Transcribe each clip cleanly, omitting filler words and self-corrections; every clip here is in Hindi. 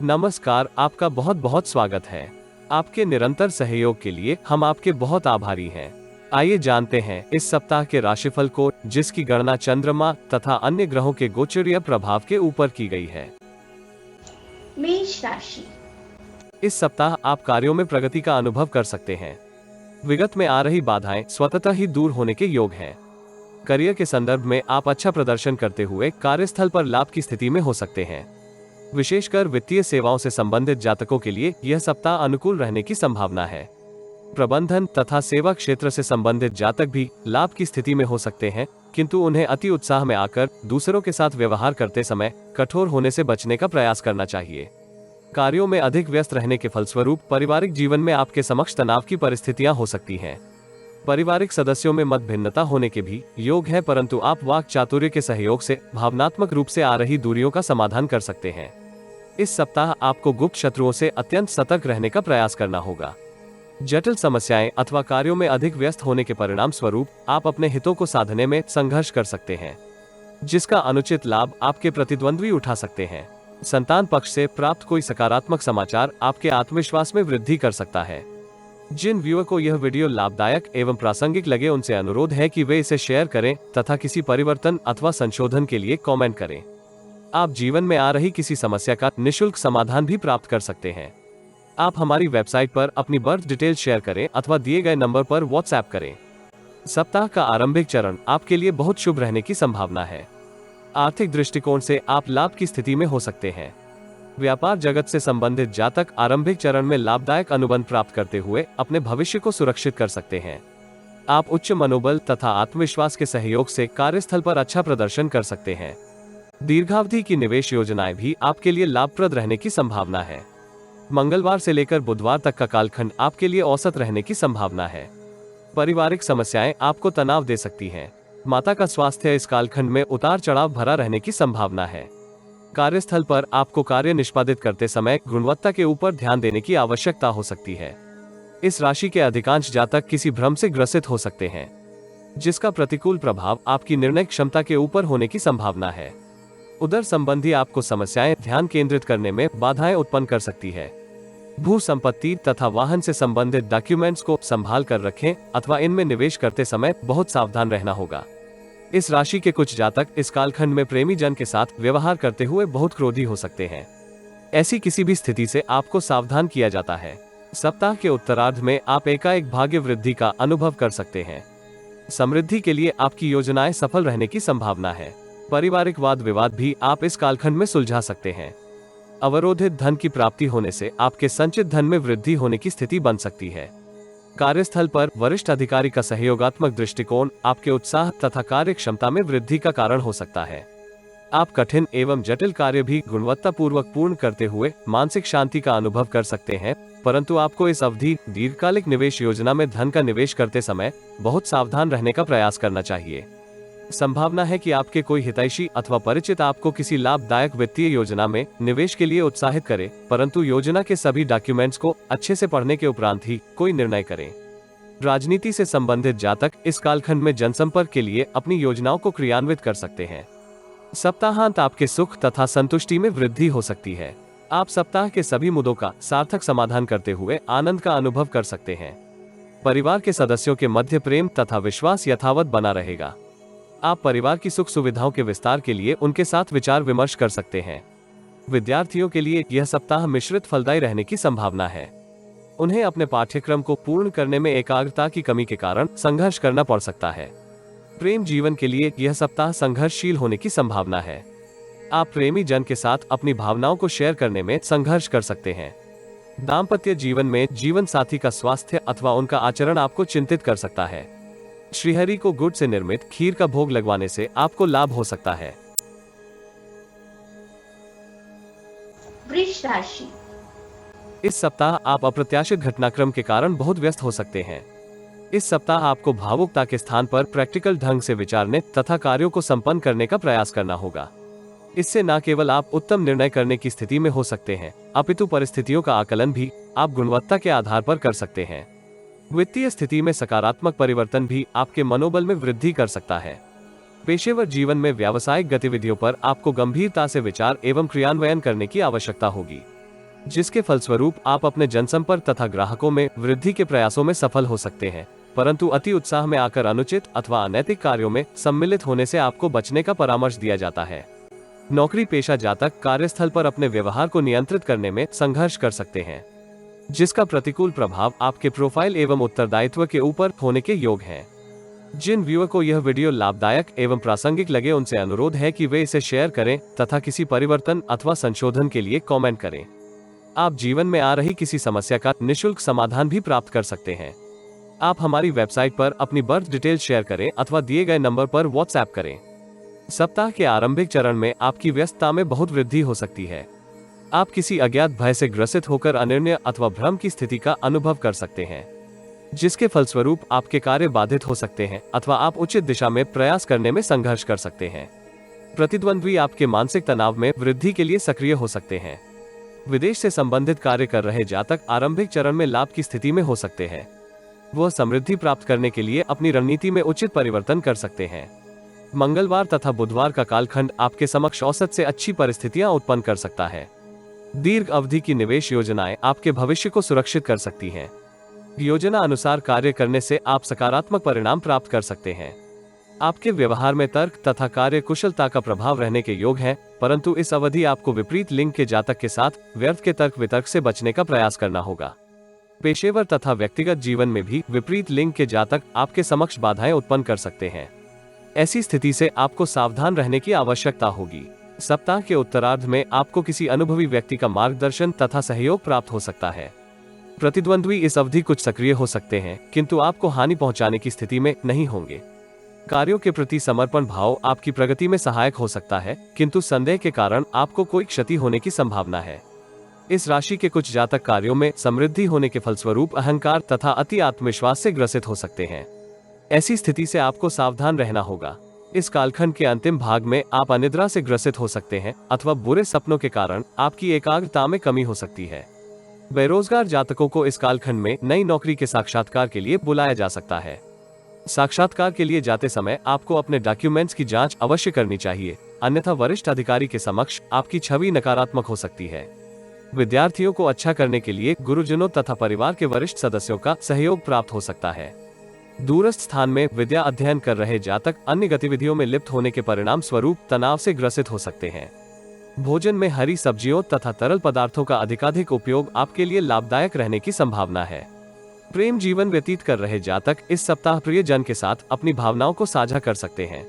नमस्कार, आपका बहुत बहुत स्वागत है। आपके निरंतर सहयोग के लिए हम आपके बहुत आभारी हैं। आइए जानते हैं इस सप्ताह के राशिफल को, जिसकी गणना चंद्रमा तथा अन्य ग्रहों के गोचरीय प्रभाव के ऊपर की गई है। मेष राशि। इस सप्ताह आप कार्यों में प्रगति का अनुभव कर सकते हैं। विगत में आ रही बाधाएं स्वतः ही दूर होने के योग हैं। करियर के संदर्भ में आप अच्छा प्रदर्शन करते हुए कार्यस्थल पर लाभ की स्थिति में हो सकते हैं। विशेषकर वित्तीय सेवाओं से संबंधित जातकों के लिए यह सप्ताह अनुकूल रहने की संभावना है। प्रबंधन तथा सेवा क्षेत्र से संबंधित जातक भी लाभ की स्थिति में हो सकते हैं, किंतु उन्हें अति उत्साह में आकर दूसरों के साथ व्यवहार करते समय कठोर होने से बचने का प्रयास करना चाहिए। कार्यों में अधिक व्यस्त रहने के फलस्वरूप पारिवारिक जीवन में आपके समक्ष तनाव की परिस्थितियां हो सकती हैं। पारिवारिक सदस्यों में मतभिन्नता होने के भी योग है, परंतु आप वाक चातुर्य के सहयोग से भावनात्मक रूप से आ रही दूरियों का समाधान कर सकते हैं। इस सप्ताह आपको गुप्त शत्रुओं से अत्यंत सतर्क रहने का प्रयास करना होगा। जटिल समस्याएं अथवा कार्यों में अधिक व्यस्त होने के परिणाम स्वरूप आप अपने हितों को साधने में संघर्ष कर सकते हैं, जिसका अनुचित लाभ आपके प्रतिद्वंद्वी उठा सकते हैं। संतान पक्ष से प्राप्त कोई सकारात्मक समाचार आपके आत्मविश्वास में वृद्धि कर सकता है। जिन व्यूअर को यह वीडियो लाभदायक एवं प्रासंगिक लगे, उनसे अनुरोध है कि वे इसे शेयर करें तथा किसी परिवर्तन अथवा संशोधन के लिए कमेंट करें। आप जीवन में आ रही किसी समस्या का निशुल्क समाधान भी प्राप्त कर सकते हैं। आप हमारी वेबसाइट पर अपनी बर्थ डिटेल शेयर करें अथवा दिए गए नंबर पर व्हाट्सएप करें। सप्ताह का आरंभिक चरण आपके लिए बहुत शुभ रहने की संभावना है। आर्थिक दृष्टिकोण से आप लाभ की स्थिति में हो सकते हैं। व्यापार जगत से संबंधित जातक आरंभिक चरण में लाभदायक अनुबंध प्राप्त करते हुए अपने भविष्य को सुरक्षित कर सकते हैं। आप उच्च मनोबल तथा आत्मविश्वास के सहयोग से कार्यस्थल पर अच्छा प्रदर्शन कर सकते हैं। दीर्घावधि की निवेश योजनाएं भी आपके लिए लाभप्रद रहने की संभावना है। मंगलवार से लेकर बुधवार तक का कालखंड आपके लिए औसत रहने की संभावना है। पारिवारिक समस्याएं आपको तनाव दे सकती हैं। माता का स्वास्थ्य इस कालखंड में उतार चढ़ाव भरा रहने की संभावना है। कार्यस्थल पर आपको कार्य निष्पादित करते समय गुणवत्ता के ऊपर ध्यान देने की आवश्यकता हो सकती है। इस राशि के अधिकांश जातक किसी भ्रम से ग्रसित हो सकते हैं, जिसका प्रतिकूल प्रभाव आपकी निर्णय क्षमता के ऊपर होने की संभावना है। उदर संबंधी आपको समस्याएं ध्यान केंद्रित करने में बाधाएं उत्पन्न कर सकती है। भू संपत्ति तथा वाहन से संबंधित डॉक्यूमेंट्स को संभाल कर रखें अथवा इनमें निवेश करते समय बहुत सावधान रहना होगा। इस राशि के कुछ जातक इस कालखंड में प्रेमी जन के साथ व्यवहार करते हुए बहुत क्रोधी हो सकते हैं। ऐसी किसी भी स्थिति से आपको सावधान किया जाता है। सप्ताह के उत्तरार्ध में आप एकाएक भाग्य वृद्धि का अनुभव कर सकते हैं। समृद्धि के लिए आपकी योजनाएं सफल रहने की संभावना है। पारिवारिक वाद विवाद भी आप इस कालखंड में सुलझा सकते हैं। अवरोधित धन की प्राप्ति होने से आपके संचित धन में वृद्धि होने की स्थिति बन सकती है। कार्यस्थल पर वरिष्ठ अधिकारी का सहयोगात्मक दृष्टिकोण आपके उत्साह तथा कार्य क्षमता में वृद्धि का कारण हो सकता है। आप कठिन एवं जटिल कार्य भी गुणवत्तापूर्वक पूर्ण करते हुए मानसिक शांति का अनुभव कर सकते हैं, परंतु आपको इस अवधि दीर्घकालिक निवेश योजना में धन का निवेश करते समय बहुत सावधान रहने का प्रयास करना चाहिए। संभावना है कि आपके कोई हितैषी अथवा परिचित आपको किसी लाभदायक वित्तीय योजना में निवेश के लिए उत्साहित करे, परंतु योजना के सभी डॉक्यूमेंट्स को अच्छे से पढ़ने के उपरांत ही कोई निर्णय करें। राजनीति से संबंधित जातक इस कालखंड में जनसंपर्क के लिए अपनी योजनाओं को क्रियान्वित कर सकते हैं। सप्ताहांत आपके सुख तथा संतुष्टि में वृद्धि हो सकती है। आप सप्ताह के सभी मुद्दों का सार्थक समाधान करते हुए आनंद का अनुभव कर सकते हैं। परिवार के सदस्यों के मध्य प्रेम तथा विश्वास यथावत बना रहेगा। आप परिवार की सुख सुविधाओं के विस्तार के लिए उनके साथ विचार विमर्श कर सकते हैं। विद्यार्थियों के लिए यह सप्ताह मिश्रित फलदायी रहने की संभावना है। उन्हें अपने पाठ्यक्रम को पूर्ण करने में एकाग्रता की कमी के कारण संघर्ष करना पड़ सकता है। प्रेम जीवन के लिए यह सप्ताह संघर्षशील होने की संभावना है। आप प्रेमी जन के साथ अपनी भावनाओं को शेयर करने में संघर्ष कर सकते हैं। दाम्पत्य जीवन में जीवन साथी का स्वास्थ्य अथवा उनका आचरण आपको चिंतित कर सकता है। श्रीहरि को गुड़ से निर्मित खीर का भोग लगवाने से आपको लाभ हो सकता है। वृष राशि। इस सप्ताह आप अप्रत्याशित घटनाक्रम के कारण बहुत व्यस्त हो सकते हैं। इस सप्ताह आपको भावुकता के स्थान पर प्रैक्टिकल ढंग से विचारने तथा कार्यों को संपन्न करने का प्रयास करना होगा। इससे न केवल आप उत्तम निर्णय करने की स्थिति में हो सकते हैं, अपितु परिस्थितियों का आकलन भी आप गुणवत्ता के आधार पर कर सकते हैं। वित्तीय स्थिति में सकारात्मक परिवर्तन भी आपके मनोबल में वृद्धि कर सकता है। पेशेवर जीवन में व्यावसायिक गतिविधियों पर आपको गंभीरता से विचार एवं क्रियान्वयन करने की आवश्यकता होगी। जिसके फलस्वरूप आप अपने जनसंपर्क तथा ग्राहकों में वृद्धि के प्रयासों में सफल हो सकते हैं, परंतु अति उत्साह में आकर अनुचित अथवा अनैतिक कार्यों में सम्मिलित होने से आपको बचने का परामर्श दिया जाता है। नौकरी पेशा जातक कार्यस्थल पर अपने व्यवहार को नियंत्रित करने में संघर्ष कर सकते हैं, जिसका प्रतिकूल प्रभाव आपके प्रोफाइल एवं उत्तरदायित्व के ऊपर होने के योग है। जिन व्यूअर को यह वीडियो लाभदायक एवं प्रासंगिक लगे उनसे अनुरोध है कि वे इसे शेयर करें तथा किसी परिवर्तन अथवा संशोधन के लिए कमेंट करें। आप जीवन में आ रही किसी समस्या का निःशुल्क समाधान भी प्राप्त कर सकते हैं। आप हमारी वेबसाइट पर अपनी बर्थ डिटेल शेयर करें अथवा दिए गए नंबर पर व्हाट्सएप करें। सप्ताह के आरंभिक चरण में आपकी व्यस्तता में बहुत वृद्धि हो सकती है। आप किसी अज्ञात भय से ग्रसित होकर अनिर्णय अथवा भ्रम की स्थिति का अनुभव कर सकते हैं, जिसके फलस्वरूप आपके कार्य बाधित हो सकते हैं अथवा आप उचित दिशा में प्रयास करने में संघर्ष कर सकते हैं। प्रतिद्वंद्वी आपके मानसिक तनाव में वृद्धि के लिए सक्रिय हो सकते हैं। विदेश से संबंधित कार्य कर रहे जातक आरंभिक चरण में लाभ की स्थिति में हो सकते हैं। वह समृद्धि प्राप्त करने के लिए अपनी रणनीति में उचित परिवर्तन कर सकते हैं। मंगलवार तथा बुधवार का कालखंड आपके समक्ष औसत से अच्छी परिस्थितियां उत्पन्न कर सकता है। दीर्घ अवधि की निवेश योजनाएं आपके भविष्य को सुरक्षित कर सकती हैं। योजना अनुसार कार्य करने से आप सकारात्मक परिणाम प्राप्त कर सकते हैं। आपके व्यवहार में तर्क तथा कार्य कुशलता का प्रभाव रहने के योग है, परंतु इस अवधि आपको विपरीत लिंग के जातक के साथ व्यर्थ के तर्क वितर्क से बचने का प्रयास करना होगा। पेशेवर तथा व्यक्तिगत जीवन में भी विपरीत लिंग के जातक आपके समक्ष बाधाएं उत्पन्न कर सकते हैं। ऐसी स्थिति से आपको सावधान रहने की आवश्यकता होगी। सप्ताह के उत्तरार्ध में आपको किसी अनुभवी व्यक्ति का मार्गदर्शन तथा सहयोग प्राप्त हो सकता है। प्रतिद्वंद्वी इस अवधि कुछ सक्रिय हो सकते हैं, किंतु आपको हानि पहुंचाने की स्थिति में नहीं होंगे। कार्यों के प्रति समर्पण भाव आपकी प्रगति में सहायक हो सकता है, किंतु संदेह के कारण आपको कोई क्षति होने की संभावना है। इस राशि के कुछ जातक कार्यों में समृद्धि होने के फलस्वरूप अहंकार तथा अति आत्मविश्वास से ग्रसित हो सकते हैं। ऐसी स्थिति से आपको सावधान रहना होगा। इस कालखंड के अंतिम भाग में आप अनिद्रा से ग्रसित हो सकते हैं अथवा बुरे सपनों के कारण आपकी एकाग्रता में कमी हो सकती है। बेरोजगार जातकों को इस कालखंड में नई नौकरी के साक्षात्कार के लिए बुलाया जा सकता है। साक्षात्कार के लिए जाते समय आपको अपने डॉक्यूमेंट्स की जांच अवश्य करनी चाहिए, अन्यथा वरिष्ठ अधिकारी के समक्ष आपकी छवि नकारात्मक हो सकती है। विद्यार्थियों को अच्छा करने के लिए गुरुजनों तथा परिवार के वरिष्ठ सदस्यों का सहयोग प्राप्त हो सकता है। दूरस्थ स्थान में विद्या अध्ययन कर रहे जातक अन्य गतिविधियों में लिप्त होने के परिणाम स्वरूप तनाव से ग्रसित हो सकते हैं। भोजन में हरी सब्जियों तथा तरल पदार्थों का अधिकाधिक उपयोग आपके लिए लाभदायक रहने की संभावना है। प्रेम जीवन व्यतीत कर रहे जातक इस सप्ताह प्रियजन के साथ अपनी भावनाओं को साझा कर सकते हैं,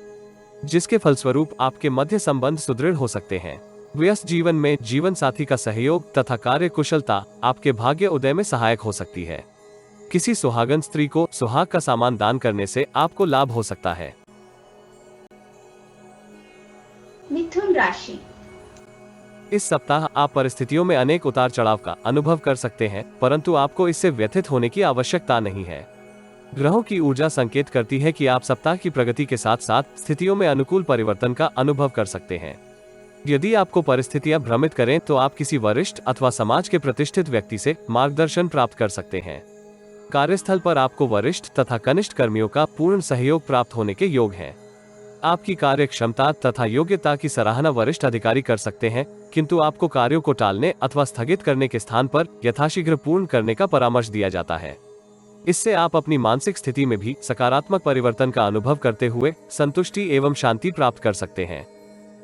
जिसके फलस्वरूप आपके मध्य संबंध सुदृढ़ हो सकते हैं। व्यस्त जीवन में जीवन साथी का सहयोग तथा कार्य कुशलता आपके भाग्य उदय में सहायक हो सकती है। किसी सुहागन स्त्री को सुहाग का सामान दान करने से आपको लाभ हो सकता है। मिथुन राशि। इस सप्ताह आप परिस्थितियों में अनेक उतार चढ़ाव का अनुभव कर सकते हैं, परंतु आपको इससे व्यथित होने की आवश्यकता नहीं है। ग्रहों की ऊर्जा संकेत करती है कि आप सप्ताह की प्रगति के साथ साथ स्थितियों में अनुकूल परिवर्तन का अनुभव कर सकते हैं। यदि आपको परिस्थितियां भ्रमित करें तो आप किसी वरिष्ठ अथवा समाज के प्रतिष्ठित व्यक्ति से मार्गदर्शन प्राप्त कर सकते हैं। कार्यस्थल पर आपको वरिष्ठ तथा कनिष्ठ कर्मियों का पूर्ण सहयोग प्राप्त होने के योग हैं। आपकी कार्य क्षमता तथा योग्यता की सराहना वरिष्ठ अधिकारी कर सकते हैं, किंतु आपको कार्यों को टालने अथवा स्थगित करने के स्थान पर यथाशीघ्र पूर्ण करने का परामर्श दिया जाता है। इससे आप अपनी मानसिक स्थिति में भी सकारात्मक परिवर्तन का अनुभव करते हुए संतुष्टि एवं शांति प्राप्त कर सकते हैं।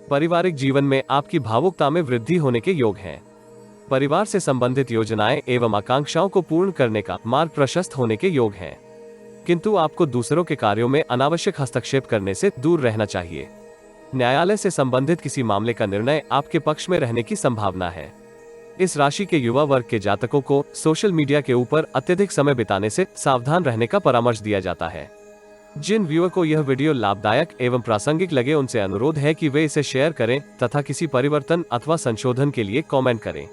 पारिवारिक जीवन में आपकी भावुकता में वृद्धि होने के योग हैं। परिवार से संबंधित योजनाएं एवं आकांक्षाओं को पूर्ण करने का मार्ग प्रशस्त होने के योग हैं, किंतु आपको दूसरों के कार्यों में अनावश्यक हस्तक्षेप करने से दूर रहना चाहिए। न्यायालय से संबंधित किसी मामले का निर्णय आपके पक्ष में रहने की संभावना है। इस राशि के युवा वर्ग के जातकों को सोशल मीडिया के ऊपर अत्यधिक समय बिताने से सावधान रहने का परामर्श दिया जाता है। जिन व्यूअर को यह वीडियो लाभदायक एवं प्रासंगिक लगे उनसे अनुरोध है कि वे इसे शेयर करें तथा किसी परिवर्तन अथवा संशोधन के लिए कमेंट करें।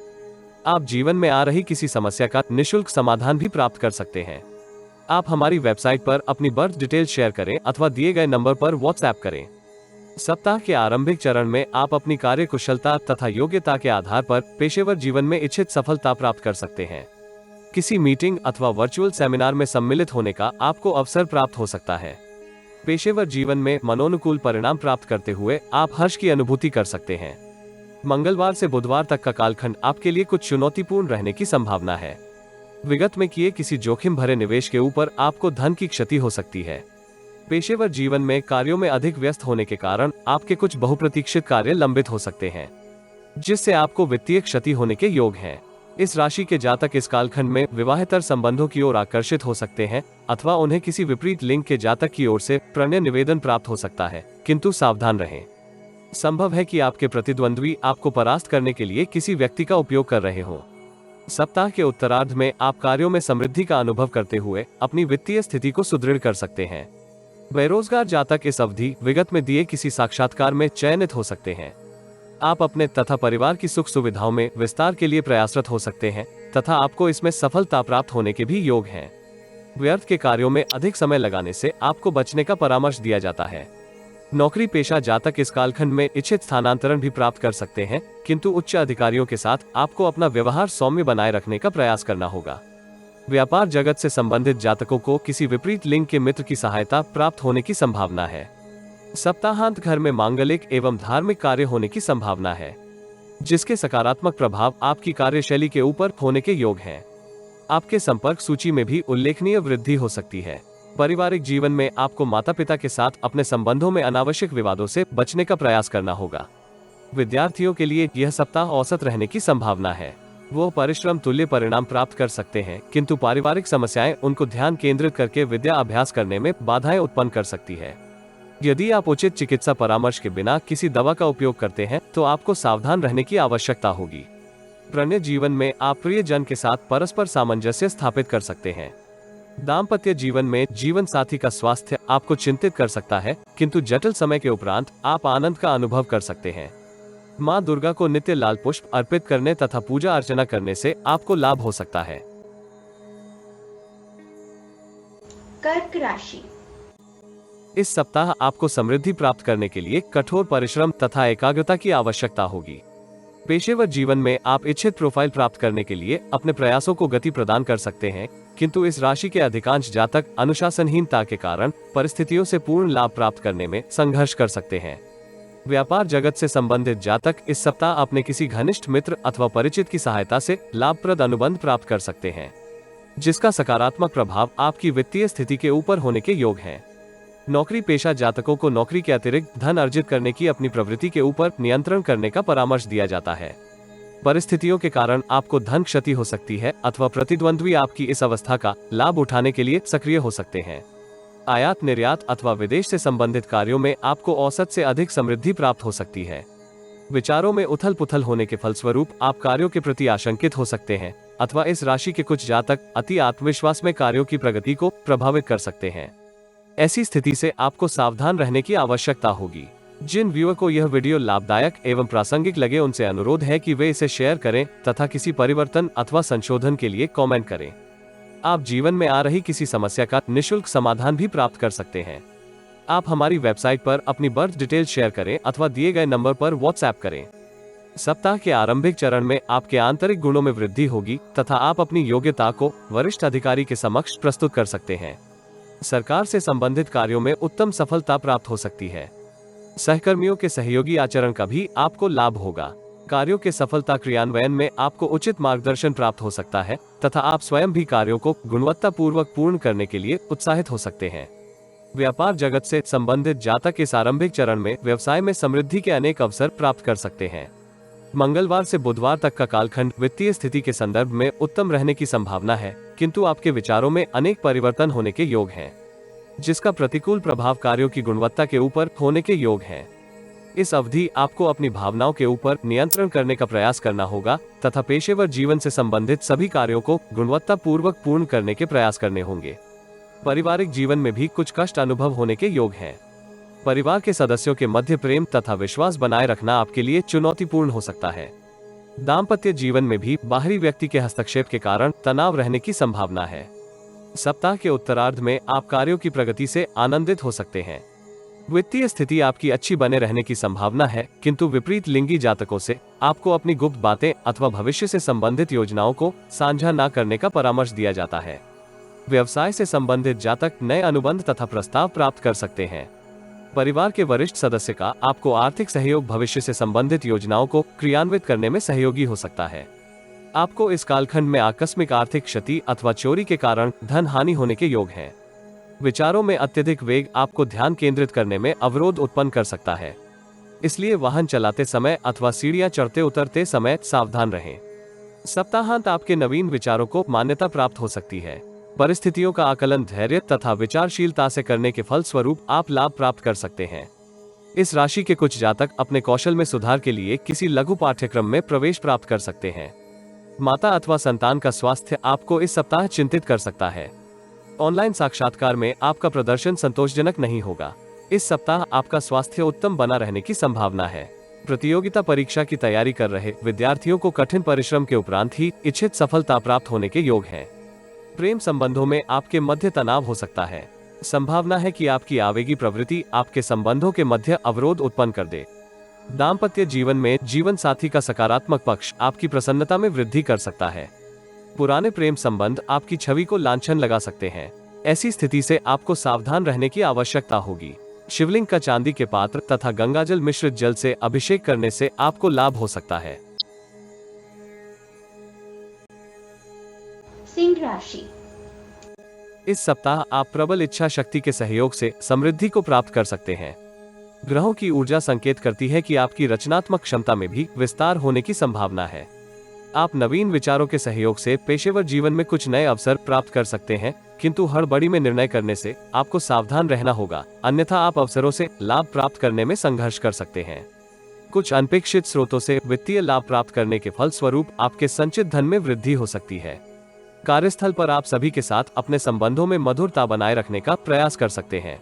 आप जीवन में आ रही किसी समस्या का निःशुल्क समाधान भी प्राप्त कर सकते हैं। आप हमारी वेबसाइट पर अपनी बर्थ डिटेल शेयर करें अथवा दिए गए नंबर पर व्हाट्सएप करें। सप्ताह के आरंभिक चरण में आप अपनी कार्य कुशलता तथा योग्यता के आधार पर पेशेवर जीवन में इच्छित सफलता प्राप्त कर सकते हैं। किसी मीटिंग अथवा वर्चुअल सेमिनार में सम्मिलित होने का आपको अवसर प्राप्त हो सकता है। पेशेवर जीवन में मनोनुकूल परिणाम प्राप्त करते हुए आप हर्ष की अनुभूति कर सकते हैं। मंगलवार से बुधवार तक का कालखंड आपके लिए कुछ चुनौतीपूर्ण रहने की संभावना है। विगत में किए किसी जोखिम भरे निवेश के ऊपर आपको धन की क्षति हो सकती है। पेशेवर जीवन में कार्यों में अधिक व्यस्त होने के कारण आपके कुछ बहुप्रतीक्षित कार्य लंबित हो सकते हैं, जिससे आपको वित्तीय क्षति होने के योग हैं। इस राशि के जातक इस कालखंड में विवाहेतर संबंधों की ओर आकर्षित हो सकते हैं अथवा उन्हें किसी विपरीत लिंग के जातक की ओर से प्रणय निवेदन प्राप्त हो सकता है, किंतु सावधान रहें। संभव है कि आपके प्रतिद्वंद्वी आपको परास्त करने के लिए किसी व्यक्ति का उपयोग कर रहे हों। सप्ताह के उत्तरार्ध में आप कार्यों में समृद्धि का अनुभव करते हुए अपनी वित्तीय स्थिति को सुदृढ़ कर सकते हैं। बेरोजगार जातक इस अवधि विगत में दिए किसी साक्षात्कार में चयनित हो सकते हैं। आप अपने तथा परिवार की सुख सुविधाओं में विस्तार के लिए प्रयासरत हो सकते हैं तथा आपको इसमें सफलता प्राप्त होने के भी योग हैं। व्यर्थ के कार्यों में अधिक समय लगाने से आपको बचने का परामर्श दिया जाता है। नौकरी पेशा जातक इस कालखंड में इच्छित स्थानांतरण भी प्राप्त कर सकते हैं, किंतु उच्च अधिकारियों के साथ आपको अपना व्यवहार सौम्य बनाए रखने का प्रयास करना होगा। व्यापार जगत से संबंधित जातकों को किसी विपरीत लिंग के मित्र की सहायता प्राप्त होने की संभावना है। सप्ताहांत घर में मांगलिक एवं धार्मिक कार्य होने की संभावना है, जिसके सकारात्मक प्रभाव आपकी कार्यशैली के ऊपर होने के योग हैं। आपके संपर्क सूची में भी उल्लेखनीय वृद्धि हो सकती है। पारिवारिक जीवन में आपको माता पिता के साथ अपने संबंधों में अनावश्यक विवादों से बचने का प्रयास करना होगा। विद्यार्थियों के लिए यह सप्ताह औसत रहने की संभावना है। वो परिश्रम तुल्य परिणाम प्राप्त कर सकते हैं, किंतु पारिवारिक समस्याएं उनको ध्यान केंद्रित करके विद्या अभ्यास करने में बाधाएं उत्पन्न कर सकती है। यदि आप उचित चिकित्सा परामर्श के बिना किसी दवा का उपयोग करते हैं तो आपको सावधान रहने की आवश्यकता होगी। प्रणय जीवन में आप प्रियजन के साथ परस्पर सामंजस्य स्थापित कर सकते हैं। दाम्पत्य जीवन में जीवन साथी का स्वास्थ्य आपको चिंतित कर सकता है, किंतु जटिल समय के उपरांत आप आनंद का अनुभव कर सकते हैं। माँ दुर्गा को नित्य लाल पुष्प अर्पित करने तथा पूजा अर्चना करने से आपको लाभ हो सकता है। कर्क राशि। इस सप्ताह आपको समृद्धि प्राप्त करने के लिए कठोर परिश्रम तथा एकाग्रता की आवश्यकता होगी। पेशेवर जीवन में आप इच्छित प्रोफाइल प्राप्त करने के लिए अपने प्रयासों को गति प्रदान कर सकते हैं, किंतु इस राशि के अधिकांश जातक अनुशासनहीनता के कारण परिस्थितियों से पूर्ण लाभ प्राप्त करने में संघर्ष कर सकते हैं। व्यापार जगत से संबंधित जातक इस सप्ताह अपने किसी घनिष्ठ मित्र अथवा परिचित की सहायता से लाभप्रद अनुबंध प्राप्त कर सकते हैं, जिसका सकारात्मक प्रभाव आपकी वित्तीय स्थिति के ऊपर होने के योग है। नौकरी पेशा जातकों को नौकरी के अतिरिक्त धन अर्जित करने की अपनी प्रवृत्ति के ऊपर नियंत्रण करने का परामर्श दिया जाता है। परिस्थितियों के कारण आपको धन क्षति हो सकती है अथवा प्रतिद्वंद्वी आपकी इस अवस्था का लाभ उठाने के लिए सक्रिय हो सकते हैं। आयात निर्यात अथवा विदेश से संबंधित कार्यों में आपको औसत से अधिक समृद्धि प्राप्त हो सकती है। विचारों में उथल पुथल होने के फलस्वरूप आप कार्यों के प्रति आशंकित हो सकते हैं अथवा इस राशि के कुछ जातक अति आत्मविश्वास में कार्यों की प्रगति को प्रभावित कर सकते हैं। ऐसी स्थिति से आपको सावधान रहने की आवश्यकता होगी। जिन व्यूअर को यह वीडियो लाभदायक एवं प्रासंगिक लगे उनसे अनुरोध है कि वे इसे शेयर करें तथा किसी परिवर्तन अथवा संशोधन के लिए कमेंट करें। आप जीवन में आ रही किसी समस्या का निःशुल्क समाधान भी प्राप्त कर सकते हैं। आप हमारी वेबसाइट पर अपनी बर्थ डिटेल शेयर करें अथवा दिए गए नंबर पर व्हाट्सएप करें। सप्ताह के आरंभिक चरण में आपके आंतरिक गुणों में वृद्धि होगी तथा आप अपनी योग्यता को वरिष्ठ अधिकारी के समक्ष प्रस्तुत कर सकते हैं। सरकार से संबंधित कार्यों में उत्तम सफलता प्राप्त हो सकती है। सहकर्मियों के सहयोगी आचरण का भी आपको लाभ होगा। कार्यों के सफलता क्रियान्वयन में आपको उचित मार्गदर्शन प्राप्त हो सकता है तथा आप स्वयं भी कार्यों को गुणवत्ता पूर्वक पूर्ण करने के लिए उत्साहित हो सकते हैं। व्यापार जगत से संबंधित जातक इस आरंभिक चरण में व्यवसाय में समृद्धि के अनेक अवसर प्राप्त कर सकते हैं। मंगलवार से बुधवार तक का कालखंड वित्तीय स्थिति के संदर्भ में उत्तम रहने की संभावना है, किंतु आपके विचारों में अनेक परिवर्तन होने के योग हैं, जिसका प्रतिकूल प्रभाव कार्यों की गुणवत्ता के ऊपर होने के योग हैं। इस अवधि आपको अपनी भावनाओं के ऊपर नियंत्रण करने का प्रयास करना होगा तथा पेशेवर जीवन से संबंधित सभी कार्यों को गुणवत्ता पूर्वक पूर्ण करने के प्रयास करने होंगे। पारिवारिक जीवन में भी कुछ कष्ट अनुभव होने के योग हैं। परिवार के सदस्यों के मध्य प्रेम तथा विश्वास बनाए रखना आपके लिए चुनौतीपूर्ण हो सकता है। दाम्पत्य जीवन में भी बाहरी व्यक्ति के हस्तक्षेप के कारण तनाव रहने की संभावना है। सप्ताह के उत्तरार्ध में आप कार्यों की प्रगति से आनंदित हो सकते हैं। वित्तीय स्थिति आपकी अच्छी बने रहने की संभावना है, किंतु विपरीत लिंगी जातकों से आपको अपनी गुप्त बातें अथवा भविष्य से संबंधित योजनाओं को साझा न करने का परामर्श दिया जाता है। व्यवसाय से संबंधित जातक नए अनुबंध तथा प्रस्ताव प्राप्त कर सकते हैं। परिवार के वरिष्ठ सदस्य का आपको आर्थिक सहयोग भविष्य से संबंधित योजनाओं को क्रियान्वित करने में सहयोगी हो सकता है। आपको इस कालखंड में आकस्मिक आर्थिक क्षति अथवा चोरी के कारण धन हानि होने के योग हैं। विचारों में अत्यधिक वेग आपको ध्यान केंद्रित करने में अवरोध उत्पन्न कर सकता है, इसलिए वाहन चलाते समय अथवा सीढ़ियां चढ़ते उतरते समय सावधान रहें। सप्ताहांत आपके नवीन विचारों को मान्यता प्राप्त हो सकती है। परिस्थितियों का आकलन धैर्य तथा विचारशीलता से करने के फलस्वरूप आप लाभ प्राप्त कर सकते हैं। इस राशि के कुछ जातक अपने कौशल में सुधार के लिए किसी लघु पाठ्यक्रम में प्रवेश प्राप्त कर सकते हैं। माता अथवा संतान का स्वास्थ्य आपको इस सप्ताह चिंतित कर सकता है। ऑनलाइन साक्षात्कार में आपका प्रदर्शन संतोषजनक नहीं होगा। इस सप्ताह आपका स्वास्थ्य उत्तम बना रहने की संभावना है। प्रतियोगिता परीक्षा की तैयारी कर रहे विद्यार्थियों को कठिन परिश्रम के उपरांत ही इच्छित सफलता प्राप्त होने के योग हैं। प्रेम संबंधों में आपके मध्य तनाव हो सकता है। संभावना है कि आपकी आवेगी प्रवृत्ति आपके संबंधों के मध्य अवरोध उत्पन्न कर दे। दाम्पत्य जीवन में जीवन साथी का सकारात्मक पक्ष आपकी प्रसन्नता में वृद्धि कर सकता है। पुराने प्रेम संबंध आपकी छवि को लांछन लगा सकते हैं। ऐसी स्थिति से आपको सावधान रहने की आवश्यकता होगी। शिवलिंग का चांदी के पात्र तथा गंगाजल मिश्रित जल से अभिषेक करने से आपको लाभ हो सकता है। सिंह राशि। इस सप्ताह आप प्रबल इच्छा शक्ति के सहयोग से समृद्धि को प्राप्त कर सकते हैं। ग्रहों की ऊर्जा संकेत करती है कि आपकी रचनात्मक क्षमता में भी विस्तार होने की संभावना है। आप नवीन विचारों के सहयोग से पेशेवर जीवन में कुछ नए अवसर प्राप्त कर सकते हैं, किंतु हड़बड़ी में निर्णय करने से आपको सावधान रहना होगा, अन्यथा आप अवसरों से लाभ प्राप्त करने में संघर्ष कर सकते हैं। कुछ अनपेक्षित स्रोतों से वित्तीय लाभ प्राप्त करने के फलस्वरूप आपके संचित धन में वृद्धि हो सकती है। कार्यस्थल पर आप सभी के साथ अपने संबंधों में मधुरता बनाए रखने का प्रयास कर सकते हैं।